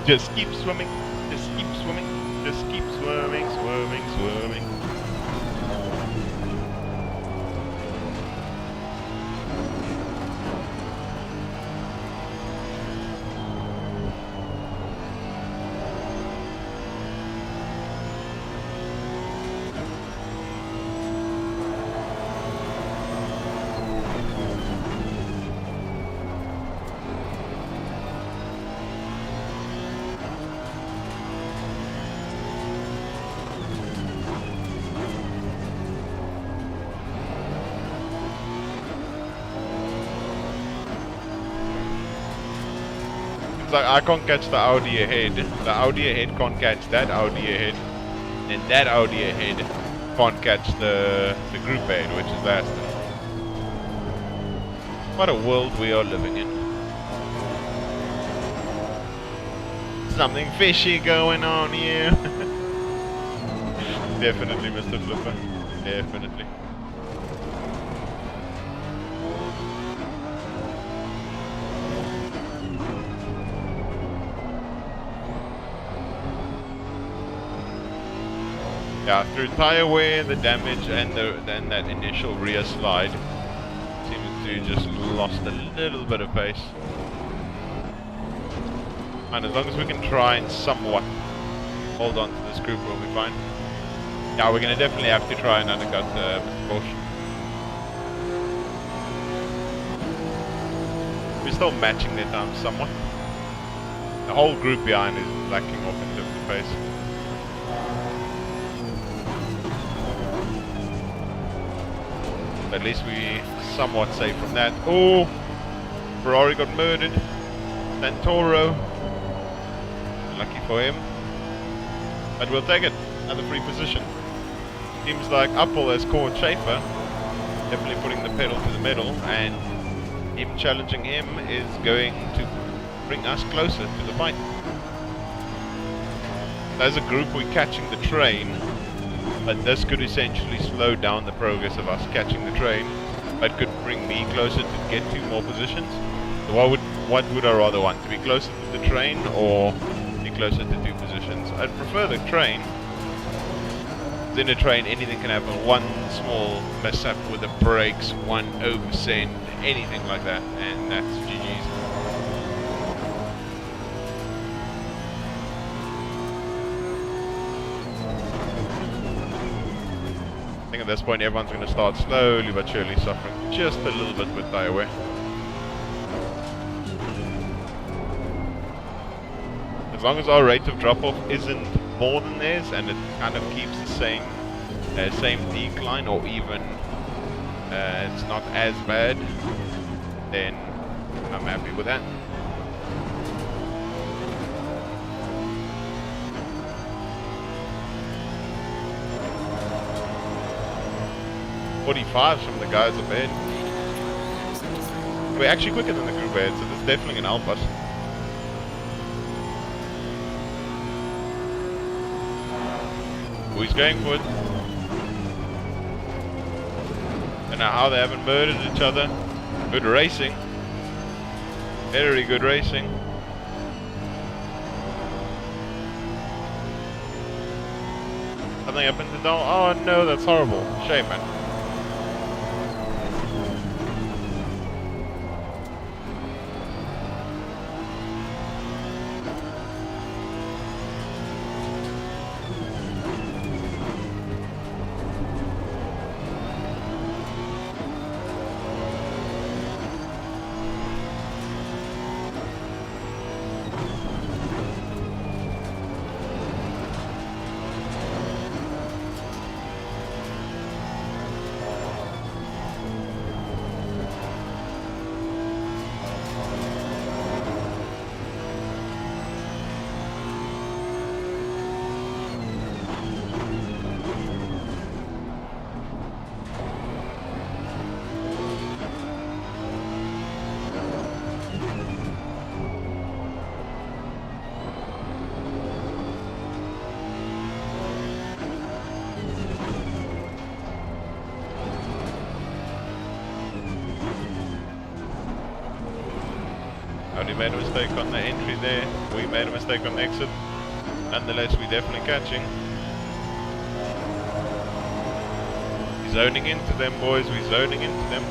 Just keep swimming. Just keep swimming. Just keep swimming, swimming, swimming. Like I can't catch the Audi ahead. The Audi ahead can't catch that Audi ahead, and that Audi ahead can't catch the group ahead, which is Aston. What a world we are living in. Something fishy going on here. Definitely, Mr. Flipper. Definitely. Yeah, through tire wear, the damage, and that initial rear slide, seems to just lost a little bit of pace. And as long as we can try and somewhat hold on to this group, we'll be fine. Yeah, we're gonna definitely have to try and undercut Mr. Porsche. We're still matching their time somewhat. The whole group behind is lacking off in terms of pace. At least we somewhat safe from that. Oh, Ferrari got murdered. Santoro. Lucky for him. But we'll take it. Another free position. Seems like Apple has caught Schaefer. Definitely putting the pedal to the metal. And him challenging him is going to bring us closer to the fight. As a group, we're catching the train. But this could essentially slow down the progress of us catching the train. But could bring me closer to get 2 more positions. So what would I rather want? To be closer to the train or be closer to 2 positions? I'd prefer the train. In a train, anything can happen. One small mishap with the brakes, one oversend, anything like that, and that's GG's. I think at this point everyone's going to start slowly but surely suffering just a little bit with tire wear. As long as our rate of drop-off isn't more than theirs and it kind of keeps the same decline, or even it's not as bad, then I'm happy with that. .45s from the guys up ahead. We're actually quicker than the group ahead, so this is definitely going to help us. Who's going for it? Don't know how they haven't murdered each other. Good racing. Very good racing. Something happened to Donald. Oh no, that's horrible. Shame, man. Audi made a mistake on the entry there. We made a mistake on the exit. Nonetheless, we're definitely catching. We're zoning into them, boys. We're zoning into them.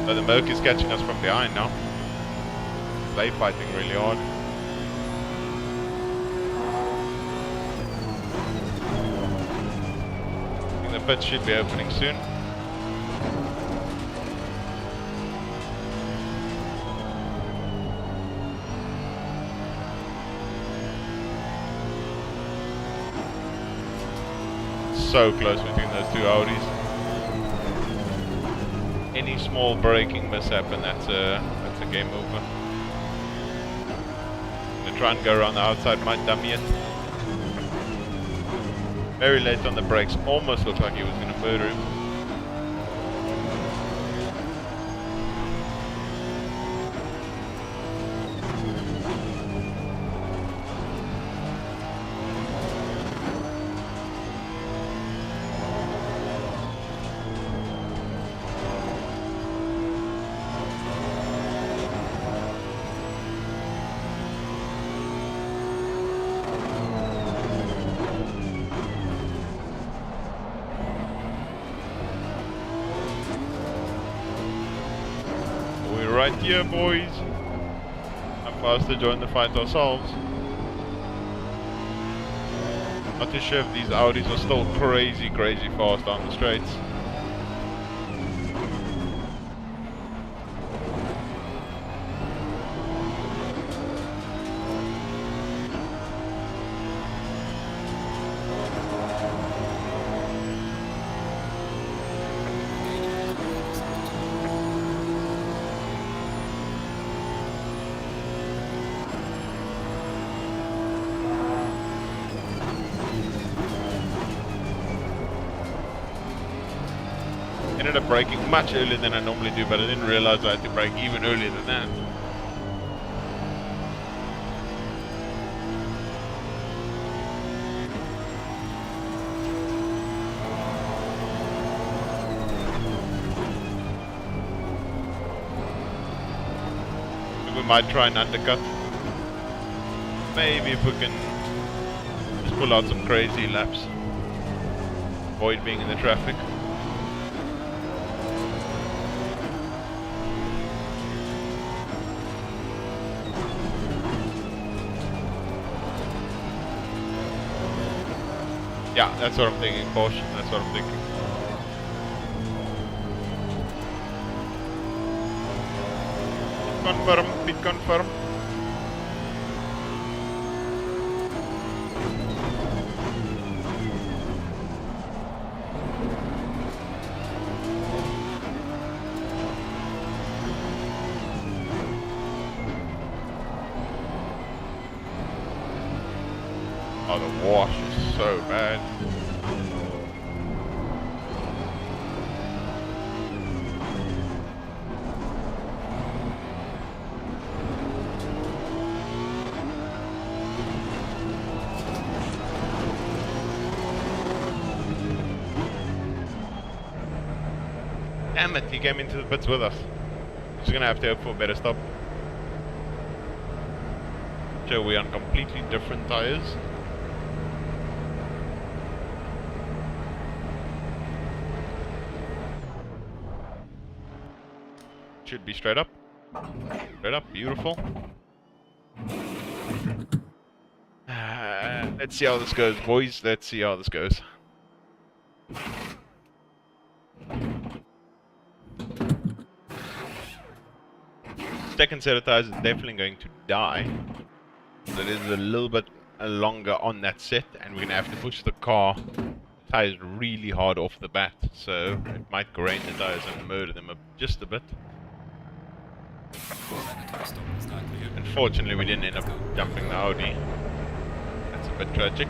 So the Merc is catching us from behind now. They fighting really hard. I think the pit should be opening soon. So close between those two Audis. Any small braking mishap and that's a game over. Gonna try and go around the outside, might dummy it. Very late on the brakes, almost looked like he was gonna murder him. Right here, boys. I'm fast to join the fight ourselves. Not too sure if these Audis are still crazy fast down the straights. Ended up braking much earlier than I normally do, but I didn't realize I had to brake even earlier than that. We might try and undercut. Maybe if we can just pull out some crazy laps. Avoid being in the traffic. Yeah, that's what I'm thinking, caution, that's what I'm thinking. Confirm, pit confirm. Oh, the wash is so bad. Damn it, he came into the pits with us. He's gonna have to hope for a better stop. So we're on completely different tires. Should be straight up. Straight up, beautiful. Let's see how this goes, boys. Let's see how this goes. Second set of tires is definitely going to die. So it is a little bit longer on that set, and we're going to have to push the car tires really hard off the bat. So it might grain the tires and murder them just a bit. Unfortunately, we didn't end up jumping the Audi. That's a bit tragic.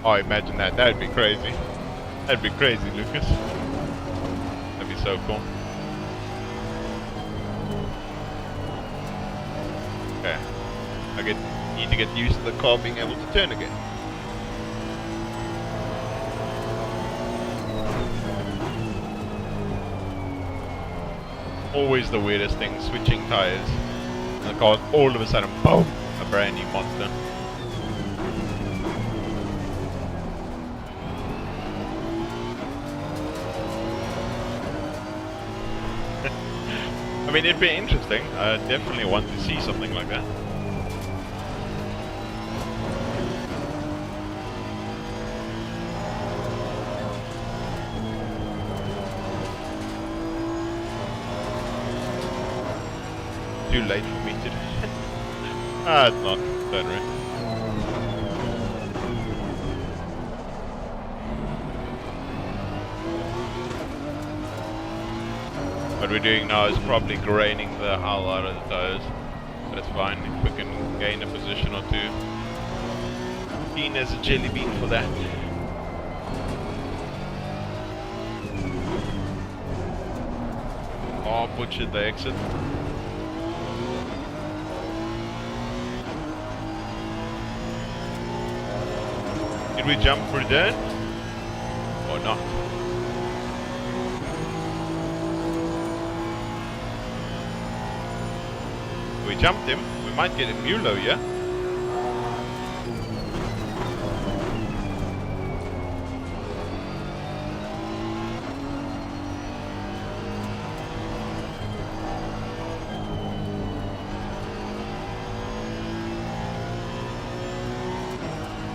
Oh, imagine that. That would be crazy. That'd be crazy, Lucas. That'd be so cool. Okay. Need to get used to the car being able to turn again. Always the weirdest thing, switching tires. And the car's all of a sudden, boom, a brand new monster. I mean, it'd be interesting. I definitely want to see something like that. Too late for me to do. Ah, it's not. Don't worry. What we're doing now is probably graining the hell out of the tires. But it's fine if we can gain a position or two. Keen as a jelly bean for that. Oh, butchered the exit. Did we jump for that? Or not? We jumped him. We might get a Mulo, yeah?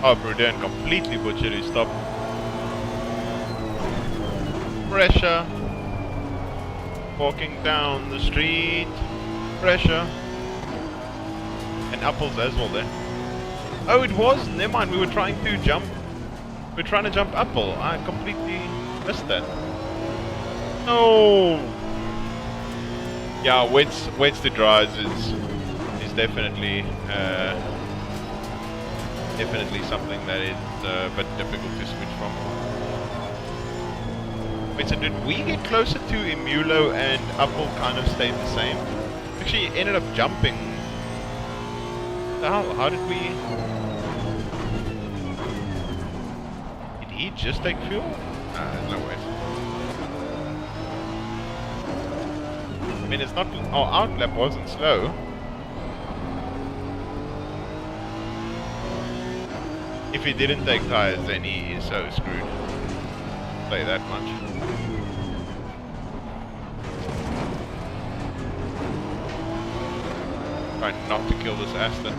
Oh, Bruden completely butchered his stop. Pressure. Walking down the street. Pressure. And apples as well there. Oh, it was? Never mind, we were trying to jump. We're trying to jump apple. I completely missed that. No! Yeah, wets to dries is definitely definitely something that is a bit difficult to switch from. Wait, so did we get closer to Emulo and Apple kind of stayed the same? Actually, ended up jumping. How did we... Did he just take fuel? No way. I mean, it's not... Our outlap wasn't slow. If he didn't take tires, then he is so screwed. Play that much. Trying not to kill this Aston.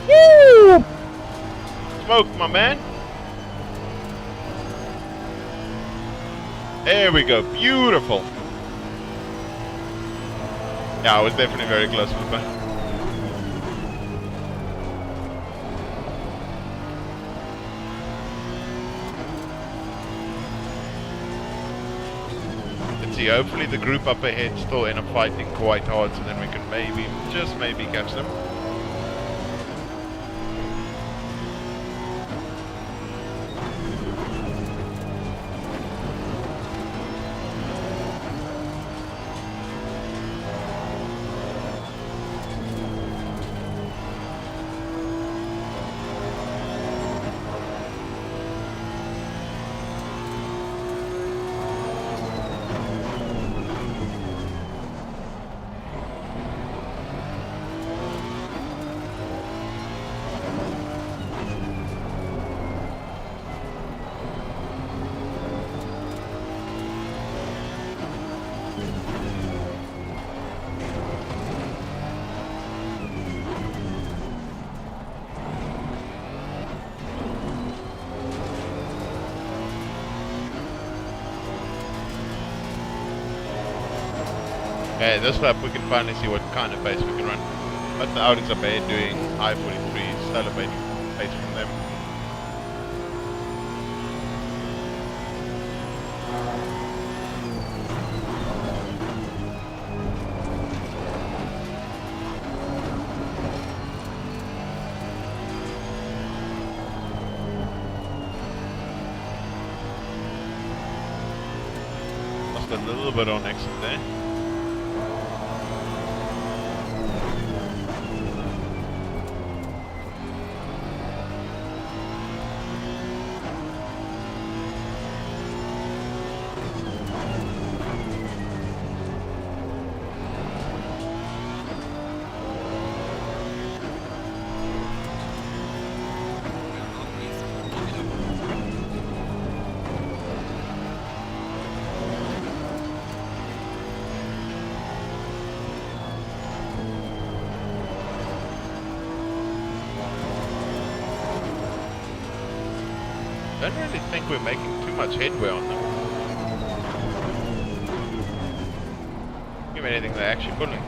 Woo! Smoke, my man. There we go, beautiful. Yeah, I was definitely very close with that. Let's see, hopefully the group up ahead still end up fighting quite hard, so then we can maybe, just maybe catch them. Okay, this lap we can finally see what kind of pace we can run. But the Audis are bad doing high 43s, celebrating pace from them. Lost a little bit on exit there. I don't really think we're making too much headway on them. Give me anything they're actually pulling.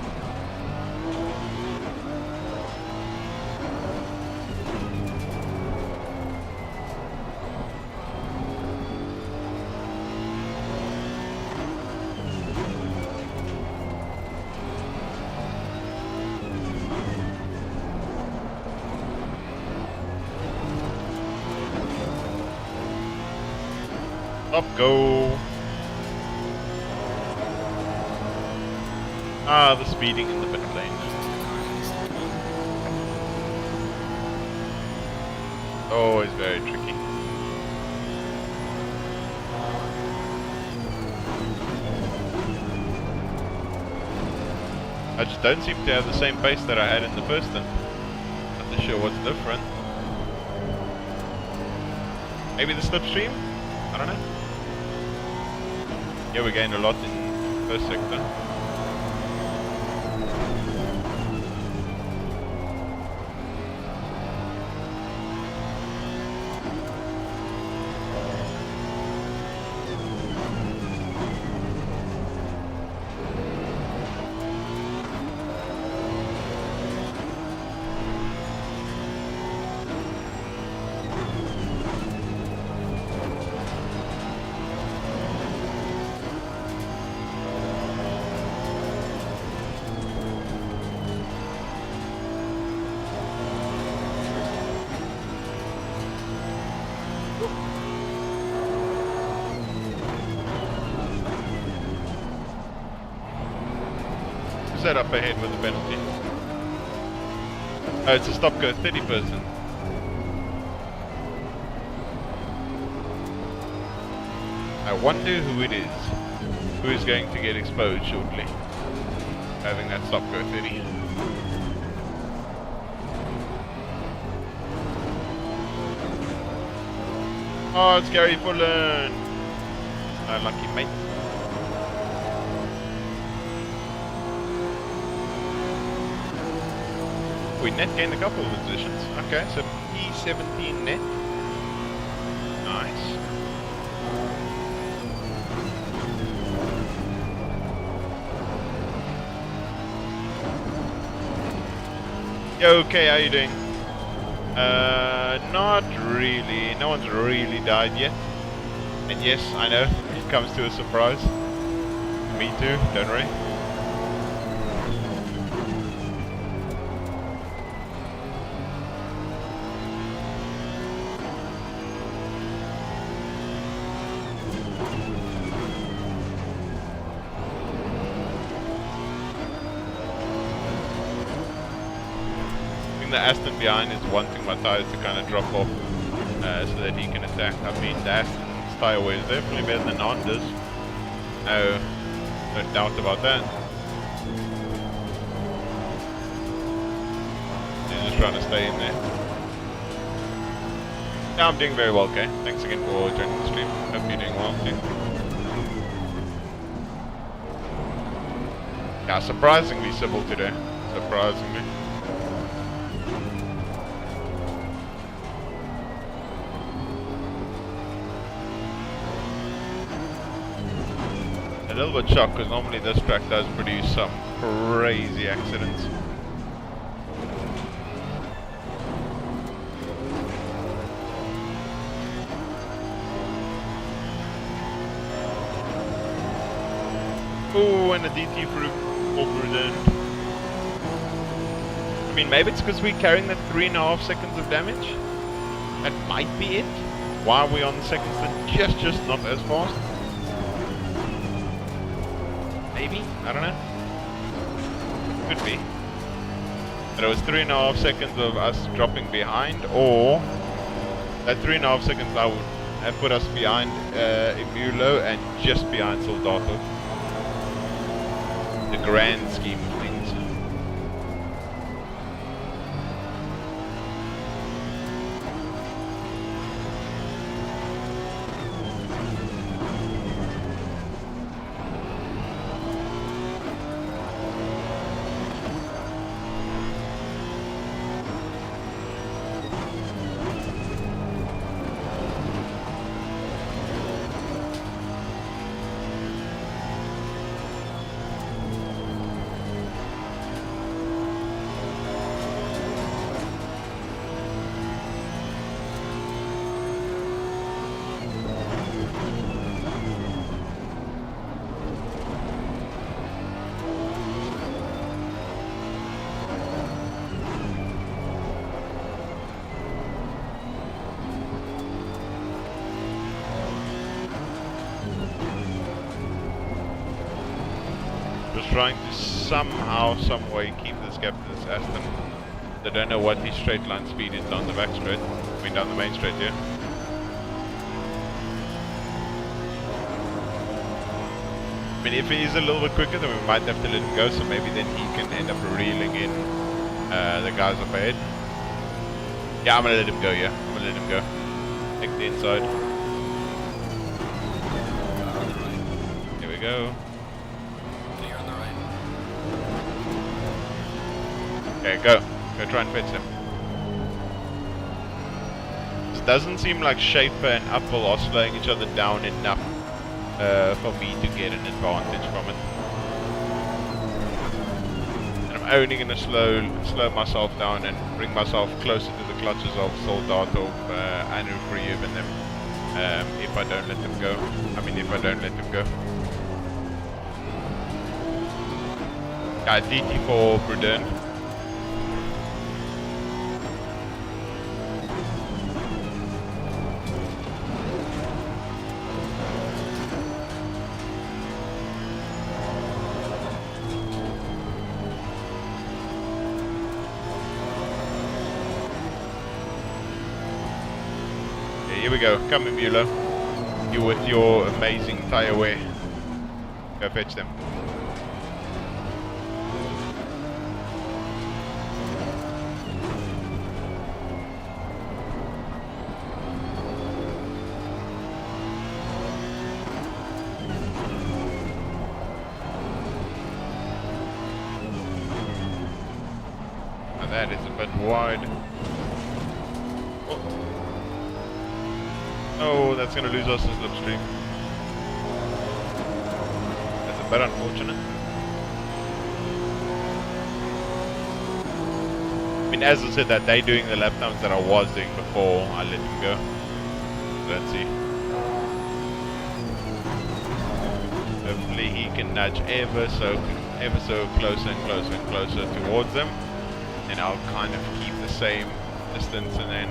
Up go. Ah, the speeding in the pit lane. Oh, it's very tricky. I just don't seem to have the same pace that I had in the first stint. Not too sure what's different. Maybe the slipstream? I don't know. Yeah, we gained a lot in first sector. Set up ahead with the penalty. Oh, it's a stop go 30 person. I wonder who it is. Who is going to get exposed shortly? Having that stop go 30. Oh, it's Gary Fullen. Unlucky mate. We net gained a couple of positions. Okay, so P17 net. Nice. Yo, okay, how you doing? Not really. No one's really died yet. And yes, I know, it comes to a surprise. Me too, don't worry. The Aston behind is wanting my tyres to kind of drop off so that he can attack. I mean, the Aston's tyre wear is definitely better than Honda's. No doubt about that. He's just trying to stay in there. Yeah, I'm doing very well, okay? Thanks again for joining the stream. Hope you're doing well too. Yeah, surprisingly civil today. Surprisingly. A little bit shocked because normally this track does produce some crazy accidents. Oh, and a DT for Bruden. I mean, maybe it's because we're carrying that 3.5 seconds of damage. That might be it. Why are we on the second stint just not as fast? Maybe? I don't know. Could be. But it was 3.5 seconds of us dropping behind, or that 3.5 seconds I would have put us behind Emulo and just behind Soldato. The grand scheme of things. Trying to somehow, some way keep this gap to this Aston. They don't know what his straight line speed is down the back straight. I mean down the main straight here. I mean if he is a little bit quicker then we might have to let him go, so maybe then he can end up reeling in the guys up ahead. Yeah, I'm gonna let him go, yeah. I'm gonna let him go. Take the inside. Here we go. Okay, go. Go try and fetch him. This doesn't seem like Schaefer and Apple are slowing each other down enough for me to get an advantage from it. And I'm only going to slow myself down and bring myself closer to the clutches of Soldato, Anu, Freyub and them if I don't let them go. I mean, if I don't let them go. DT for Bruden. Here we go. Come in, Mueller. You with your amazing tyre wear. Go fetch them. Now that is a bit wide. Oh, that's going to lose us the slipstream. That's a bit unfortunate. I mean, as I said, that they're doing the lap times that I was doing before I let him go. Let's see. Hopefully he can nudge ever so closer and closer and closer towards them. And I'll kind of keep the same distance, and then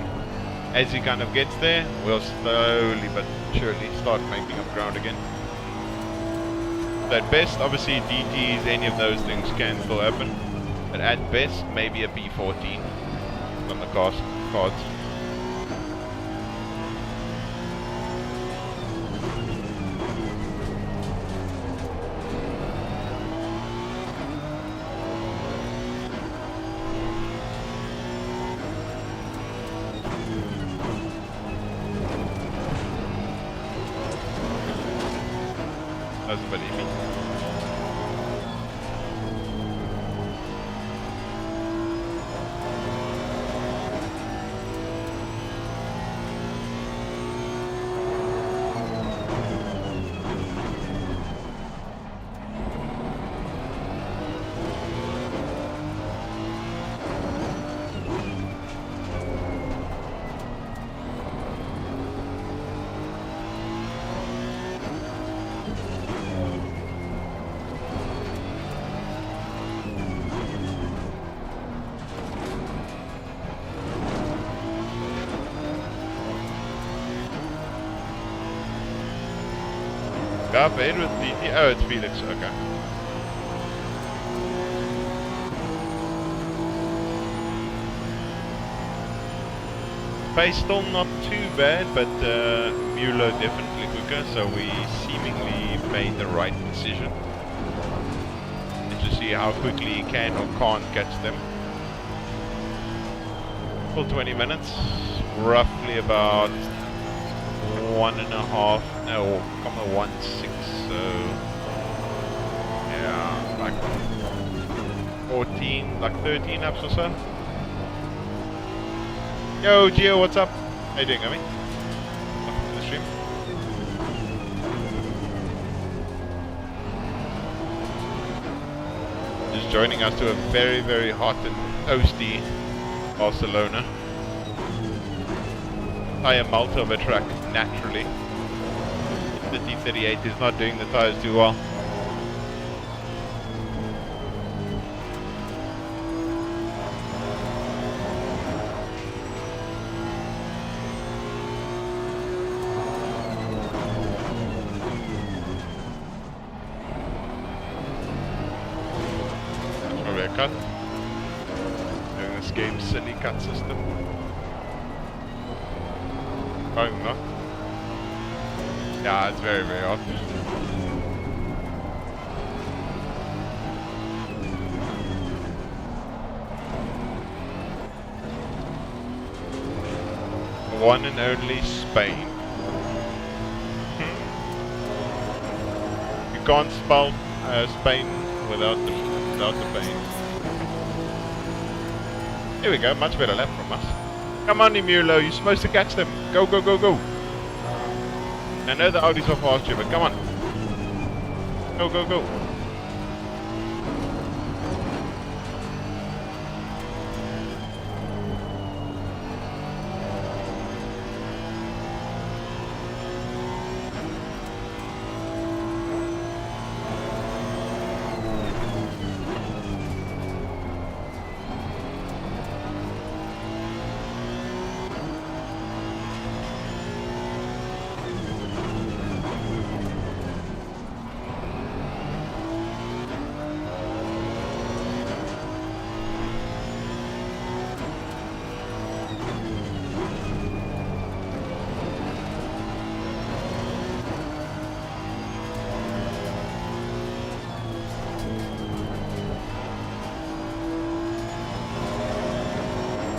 as he kind of gets there, we'll slowly but surely start making up ground again. So at best, obviously DTs, any of those things can still happen. But at best, maybe a B14 on the cards. Doesn't believe me. Up ahead with PT. Oh, it's Felix. Okay. Pace still not too bad, but Mulo definitely quicker, so we seemingly made the right decision. And to see how quickly he can or can't catch them. For 20 minutes, roughly about 1.5, no, 1.6, so yeah, like 14, like 13 laps or so. Yo, Gio, what's up? How you doing, Amy? Welcome to the stream. Just joining us to a very, very hot and toasty Barcelona. Tyre Malta of a track, naturally. The T38 is not doing the tyres too well. Cut. Doing this game's silly cut system. Probably not. Yeah, it's very, very hot. One and only Spain. You can't spell Spain without the pain. Here we go, much better lap from us. Come on, Emulo, you're supposed to catch them. Go, go, go, go. I know the Audis are faster, but come on. Go, go, go.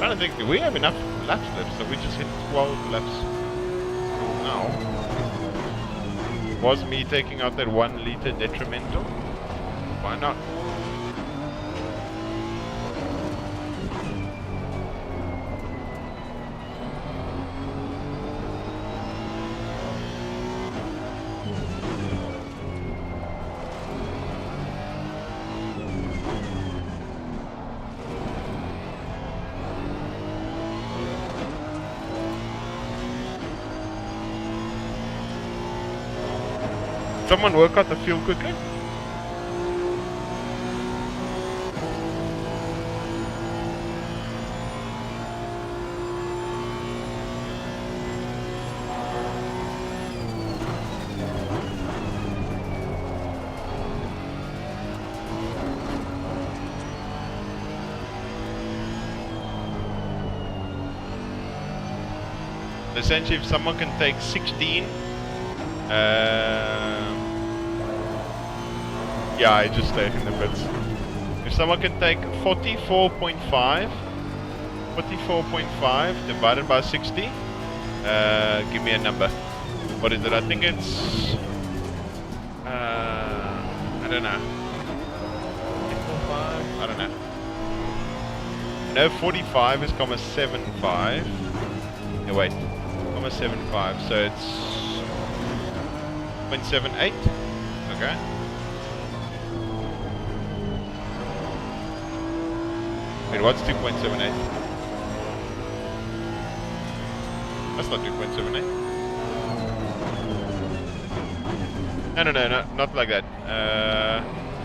I think, do we have enough laps left? So we just hit 12 laps now. Was me taking out that 1 liter detrimental? Why not? Someone work out the fuel quickly? Essentially, if someone can take 16, yeah, I just stayed in the pits. If someone can take 44.5 divided by 60, give me a number. What is it? I think it's, I don't know. 845? I don't know. No, 45 is 0.75. Yeah, wait. 0.75, so it's 0.78. Okay. Wait, what's 2.78? That's not 2.78. No, not like that.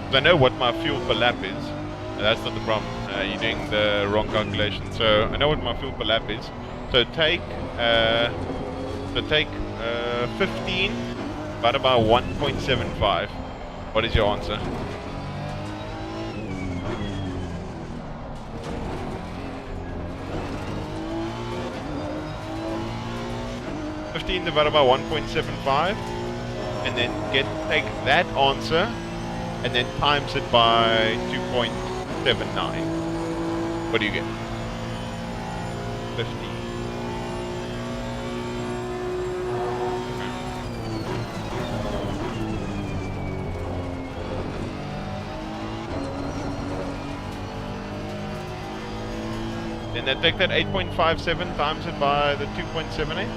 'Cause I know what my fuel per lap is. That's not the problem. You're doing the wrong calculation. So I know what my fuel per lap is. So take 15 About 1.75. What is your answer? 15 divided by 1.75, and then take that answer and then times it by 2.79. What do you get? 50. And then take that 8.57 times it by the 2.78.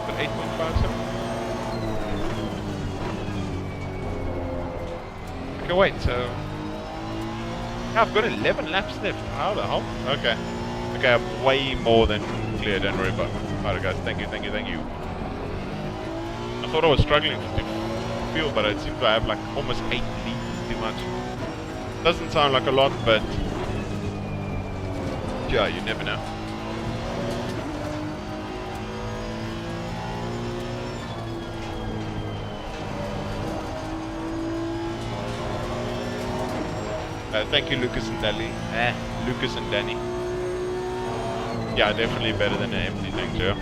But 8.57. Okay, wait, so yeah, I've got 11 laps left. How the hell? Okay. Okay, I'm way more than clear, don't worry about it. Alright guys, thank you. I thought I was struggling to fuel, but it seems I have like almost 8 liters too much. Doesn't sound like a lot, but yeah, you never know. Thank you, Lucas and Danny. Lucas and Danny. Yeah, definitely better than an empty tank, yeah.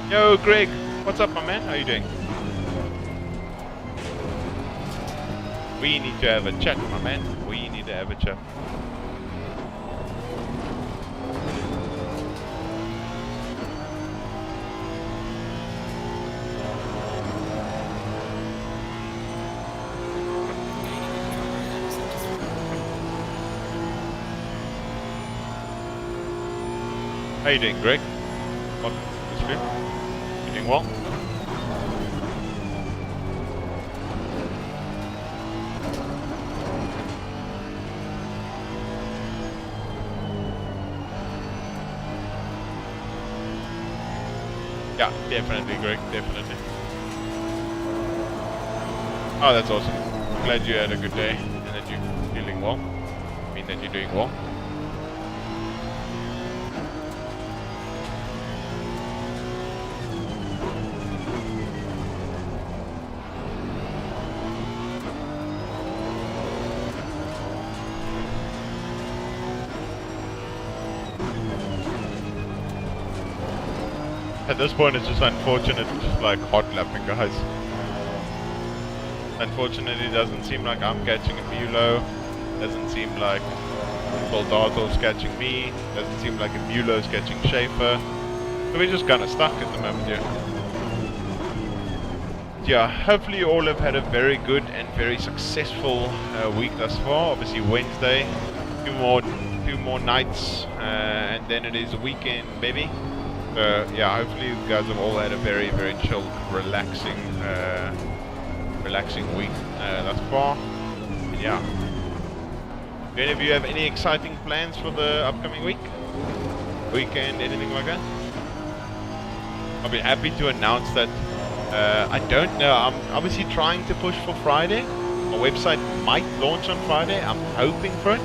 Yo, Greg, what's up, my man? How you doing? We need to have a chat, my man. We need to have a chat. How you doing, Greg? Welcome to the stream. You doing well? Yeah, definitely, Greg, definitely. Oh, that's awesome. Glad you had a good day and that you're feeling well. I mean that you're doing well. At this point, it's just unfortunate, just like hot lapping, guys. Unfortunately, it doesn't seem like I'm catching a Mulo. Doesn't seem like Soldado's catching me. Doesn't seem like a Mulo's catching Schaefer. So we're just kind of stuck at the moment, yeah. Yeah, hopefully you all have had a very good and very successful week thus far. Obviously Wednesday, two more nights, and then it is a weekend, baby. Yeah, hopefully you guys have all had a very, very chilled, relaxing week thus far. And yeah. Do any of you have any exciting plans for the upcoming weekend, anything like that? I'll be happy to announce that. I don't know. I'm obviously trying to push for Friday. My website might launch on Friday. I'm hoping for it.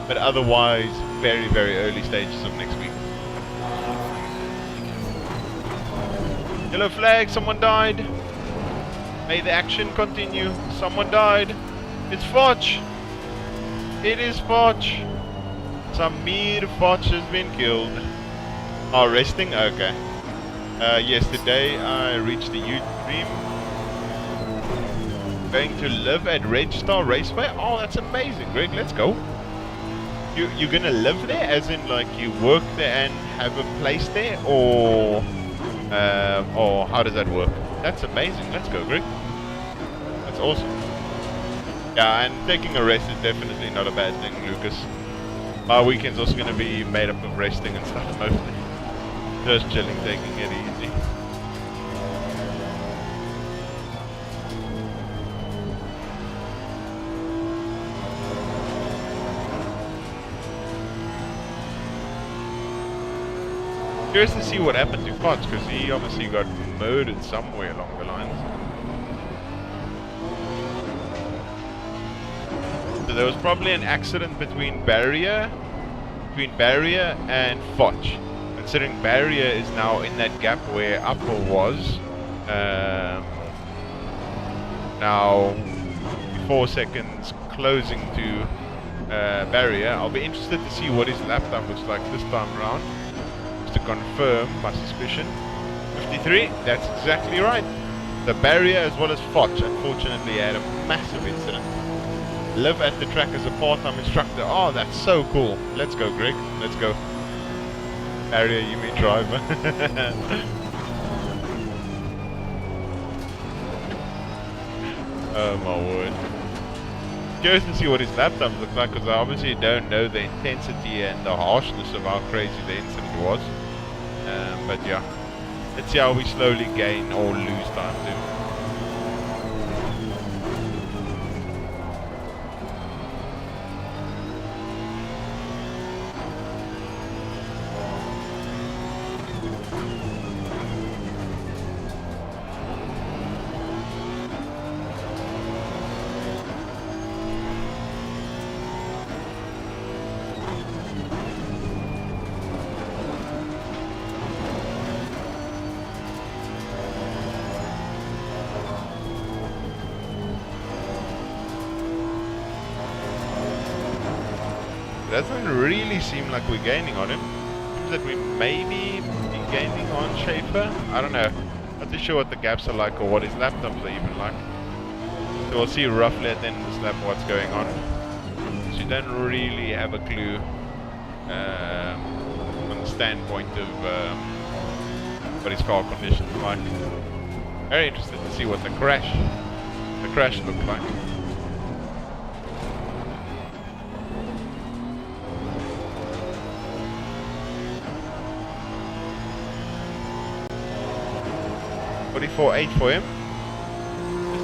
But otherwise, very, very early stages of next week. Yellow flag, someone died. May the action continue. Someone died. It's Foch. It is Foch. Samir Foch has been killed. Oh, resting? Okay. Yesterday I reached the dream. Going to live at Red Star Raceway? Oh, that's amazing, Greg. Let's go. You're gonna live there, as in like you work there and have a place there, or how does that work? That's amazing. Let's go, Greg. That's awesome. Yeah, and taking a rest is definitely not a bad thing, Lucas. My weekend's also gonna be made up of resting and stuff mostly. Just chilling, taking it easy. Curious to see what happened to Koch, because he obviously got murdered somewhere along the lines. So there was probably an accident between Barrier and Foch. Considering Barrier is now in that gap where Upper was. Now 4 seconds closing to Barrier. I'll be interested to see what his lap time looks like this time around. Just to confirm my suspicion. 53, that's exactly right. The Barrier as well as Foch unfortunately had a massive incident. Live at the track as a part-time instructor. Oh, that's so cool. Let's go, Greg. Let's go. Barrier, you mean driver. Oh my word. Curious to see what his lap times look like, because I obviously don't know the intensity and the harshness of how crazy the incident was. But yeah, let's see how we slowly gain or lose time too. It doesn't really seem like we're gaining on him. Seems that we maybe be gaining on Schaefer. I don't know. Not too sure what the gaps are like or what his lap times are even like. So we'll see roughly at the end of this lap what's going on. So you don't really have a clue from the standpoint of what his car conditions are like. Very interested to see what the crash looked like. .44.8 for him.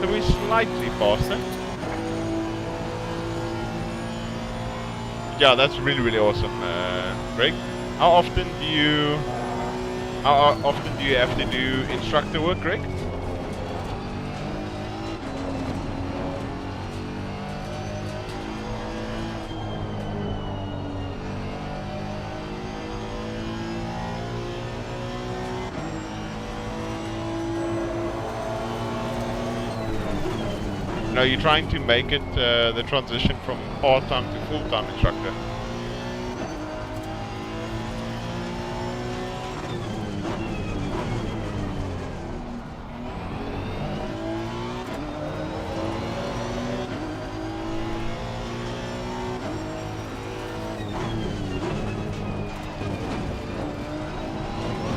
So we're slightly faster. Yeah, that's really awesome, Greg. How often do you have to do instructor work, Greg? No, you're trying to make it the transition from part-time to full-time instructor.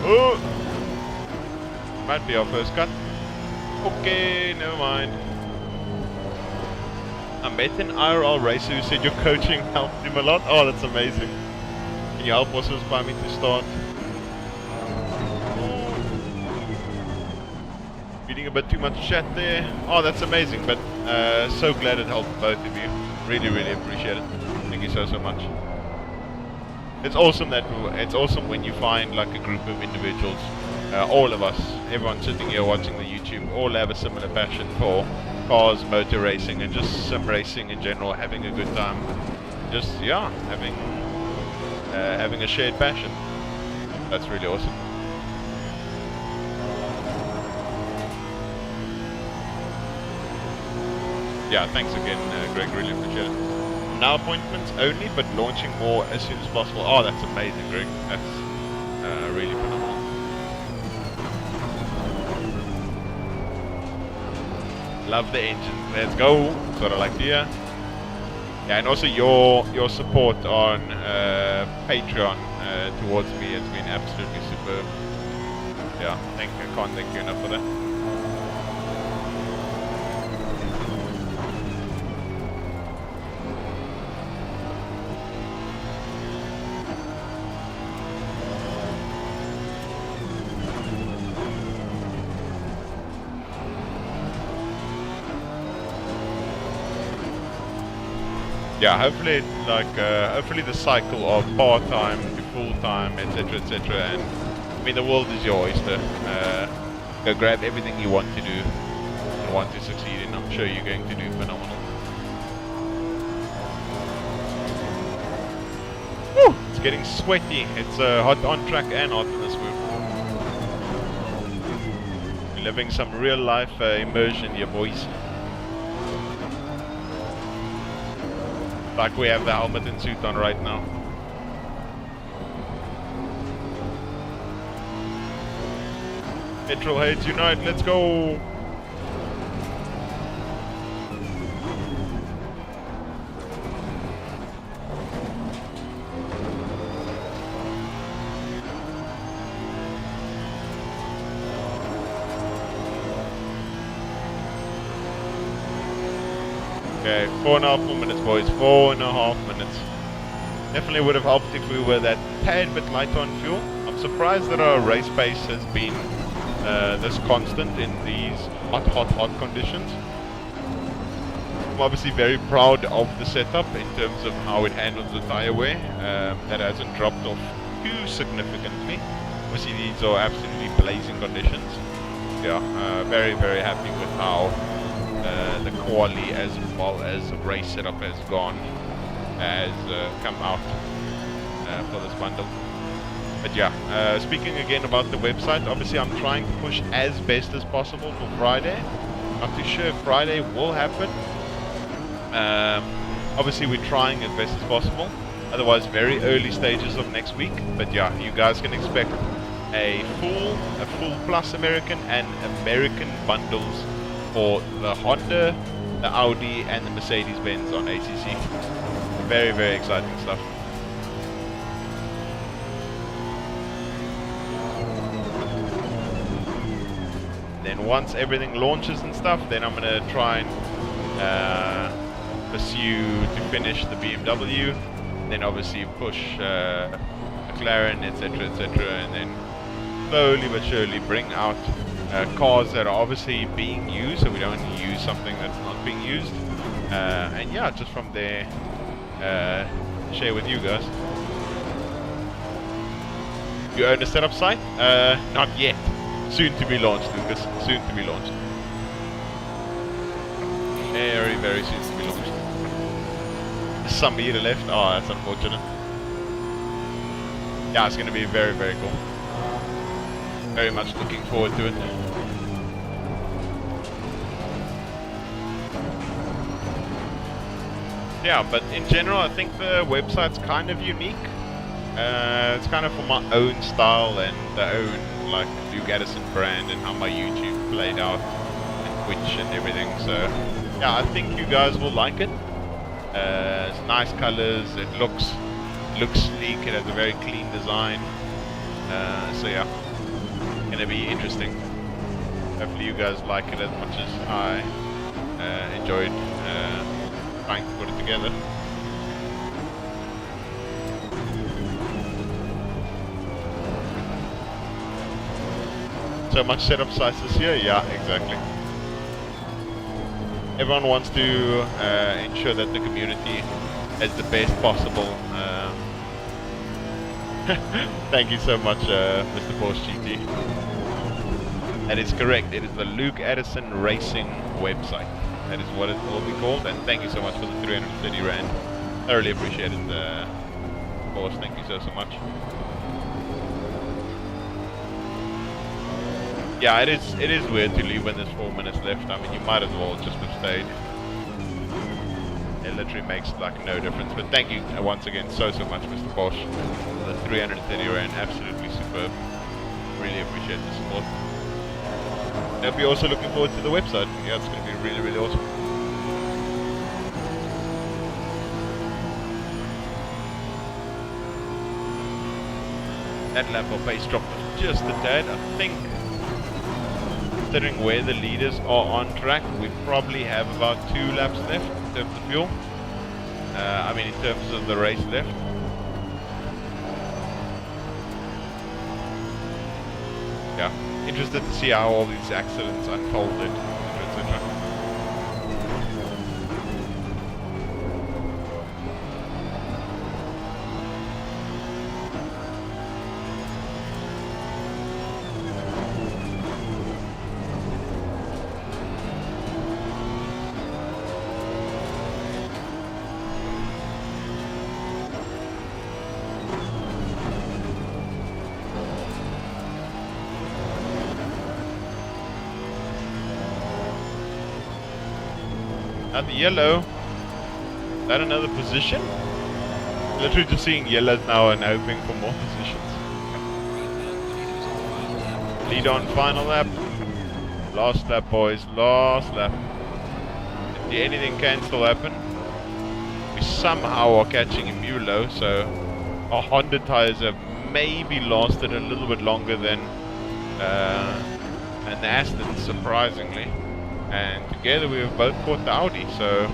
Oh! Might be our first cut. Okay, never mind. I met an IRL racer who said your coaching helped him a lot. Oh, that's amazing. Can you help also inspire me to start? Reading a bit too much chat there. Oh, that's amazing, but so glad it helped both of you. Really appreciate it. Thank you so much. It's awesome when you find like a group of individuals, all of us, everyone sitting here watching the YouTube, all have a similar passion for cars, motor racing, and just sim racing in general, having a good time. Just, yeah, having a shared passion. That's really awesome. Yeah, thanks again, Greg, really appreciate it. Now appointments only, but launching more as soon as possible. Oh, that's amazing, Greg. That's really phenomenal. Love the engine. Let's go. That's what I like to hear. Yeah, and also your support on Patreon towards me has been absolutely superb. Yeah, I can't thank you enough for that. Yeah, hopefully, hopefully the cycle of part-time to full-time, etc., and mean, the world is your oyster. Go grab everything you want to do and want to succeed in. I'm sure you're going to do phenomenal. Woo! It's getting sweaty. It's hot on track and hot in this move. We're living some real life immersion here, boys. Like we have the helmet and suit on right now. Petrol heads unite, let's go! Okay, 4.5 more minutes, boys. 4.5 minutes. Definitely would have helped if we were that tad bit light on fuel. I'm surprised that our race pace has been this constant in these hot conditions. I'm obviously very proud of the setup in terms of how it handles the tire wear. That hasn't dropped off too significantly. Obviously these are absolutely blazing conditions. Yeah, very happy with how the quali as well as the race setup has come out for this bundle. But yeah, speaking again about the website, obviously I'm trying to push as best as possible for Friday. Not too sure if Friday will happen. Obviously we're trying as best as possible. Otherwise, very early stages of next week. But yeah, you guys can expect a full plus American and American bundles for the Honda, the Audi, and the Mercedes-Benz on ACC. Very exciting stuff. Then once everything launches and stuff, then I'm gonna try and pursue to finish the BMW. Then obviously push McLaren, etc., and then slowly but surely bring out cars that are obviously being used, so we don't use something that's not being used. And yeah, just from there, share with you guys. You own a setup site? Not yet. Soon to be launched, Lucas. Soon to be launched. Very soon to be launched. Some meter left. Oh, that's unfortunate. Yeah, it's going to be very cool. Very much looking forward to it. Yeah, but in general, I think the website's kind of unique. It's kind of for my own style and the own like Addison brand and how my YouTube played out and Twitch and everything. So yeah, I think you guys will like it. It's nice colors. It looks sleek. It has a very clean design. So yeah, gonna be interesting. Hopefully you guys like it as much as I enjoyed trying to put it together. So much setup size this year? Yeah, exactly. Everyone wants to ensure that the community is the best possible. Thank you so much, Mr. Porsche GT. That is correct. It is the Luke Addison Racing website. That is what it will be called. And thank you so much for the 330 Rand. Thoroughly appreciate it, Porsche. Thank you so much. Yeah, it is weird to leave when there's 4 minutes left. I mean, you might as well just have stayed. It literally makes like no difference. But thank you once again so much, Mr. Porsche. The 330 Rand, absolutely superb. Really appreciate the support. I'll be also looking forward to the website. Yeah, it's going to be really awesome. That lap of pace dropped just a tad, I think. Considering where the leaders are on track, we probably have about 2 laps left in terms of fuel. I mean, in terms of the race left. Yeah, interested to see how all these accidents unfolded, etc. Another yellow. Is that another position? Literally just seeing yellows now and hoping for more positions. Lead on final lap. Last lap, boys. Last lap. Anything can still happen. We somehow are catching a Mulo, so our Honda tires have maybe lasted a little bit longer than the Aston, surprisingly. And together we have both caught the Audi, so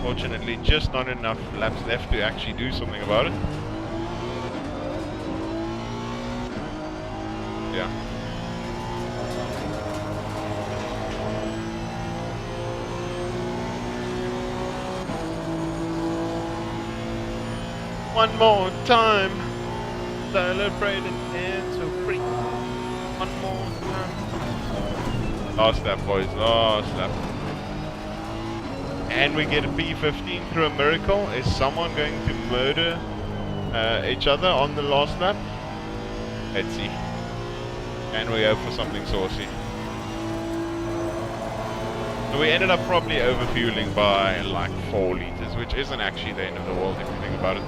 fortunately just not enough laps left to actually do something about it. Yeah. One more time, celebrate and so free. One more time. Last lap, boys, last lap. And we get a P15 through a miracle. Is someone going to murder each other on the last lap? Let's see. And we hope for something saucy. So we ended up probably overfueling by like 4 liters, which isn't actually the end of the world if you think about it.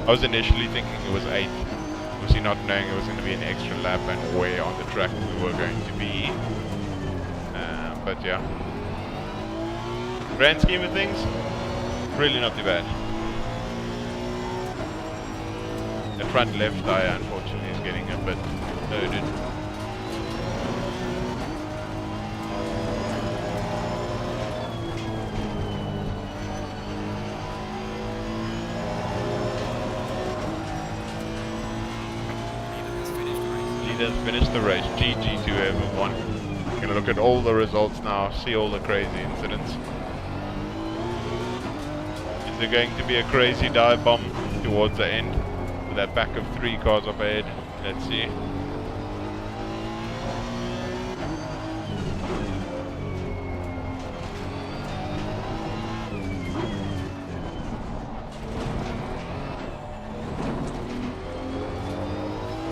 I was initially thinking it was 8, obviously not knowing it was going to be an extra lap and where on the track we were going to be. But yeah. Grand scheme of things, really not too bad. The front left tire unfortunately is getting a bit loaded. Finish the race. GG to everyone. I'm gonna look at all the results now, see all the crazy incidents. Is there going to be a crazy dive bomb towards the end with that back of 3 cars up ahead? Let's see.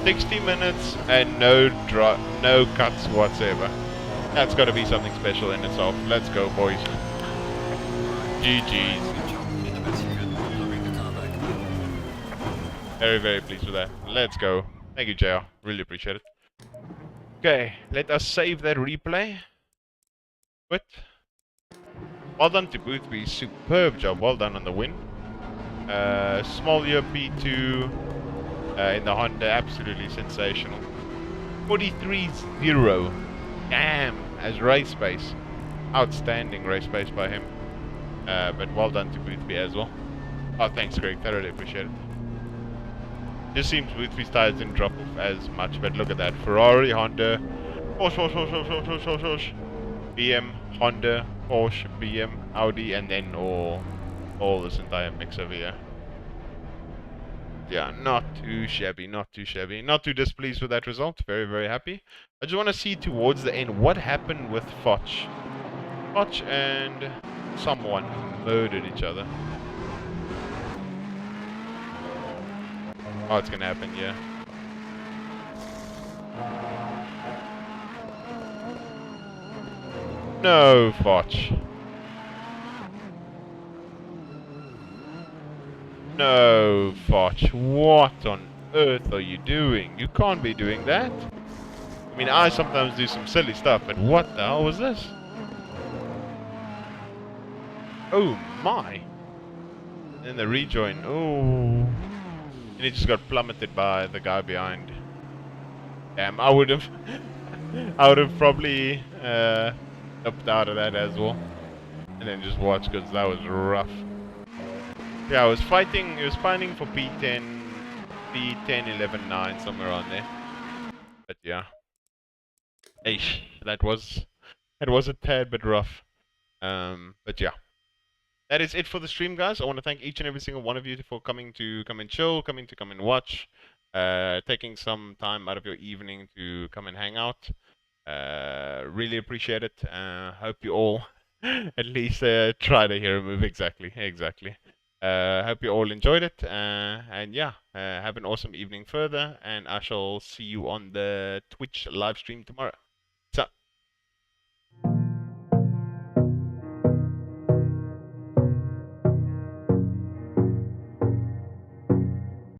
$60 minutes and no cuts whatsoever. That's got to be something special in itself. Let's go, boys. GG's. Very, very pleased with that. Let's go. Thank you, JR. Really appreciate it. Okay, let us save that replay. Quit. Well done to Boothby. Superb job. Well done on the win. Small year P2. In the Honda, absolutely sensational. 43.0. Damn, as race pace. Outstanding race pace by him. But well done to Boothby as well. Oh, thanks, Greg. I really appreciate it. Just seems Boothby's tires didn't drop off as much, but look at that. Ferrari, Honda, Porsche, BM, Honda, Porsche, BM, Audi, and then all this entire mix over here. Yeah, not too shabby, not too shabby. Not too displeased with that result. Very, very happy. I just want to see towards the end what happened with Foch. Foch and someone murdered each other. Oh, it's gonna happen, yeah. No, Foch. No, Foch. What on earth are you doing? You can't be doing that. I mean, I sometimes do some silly stuff, but what the hell was this? Oh my. And the rejoin. Oh. And he just got plummeted by the guy behind. Damn, I would have probably upped out of that as well. And then just watch, because that was rough. Yeah, he was fighting for P10, 11, 9, somewhere on there. But yeah. Eish, that was a tad bit rough. But yeah. That is it for the stream, guys. I want to thank each and every single one of you for coming to come and chill, coming to come and watch, taking some time out of your evening to come and hang out. Really appreciate it. Hope you all at least try to hear a move. Exactly. Hope you all enjoyed it. And yeah, have an awesome evening further. And I shall see you on the Twitch live stream tomorrow.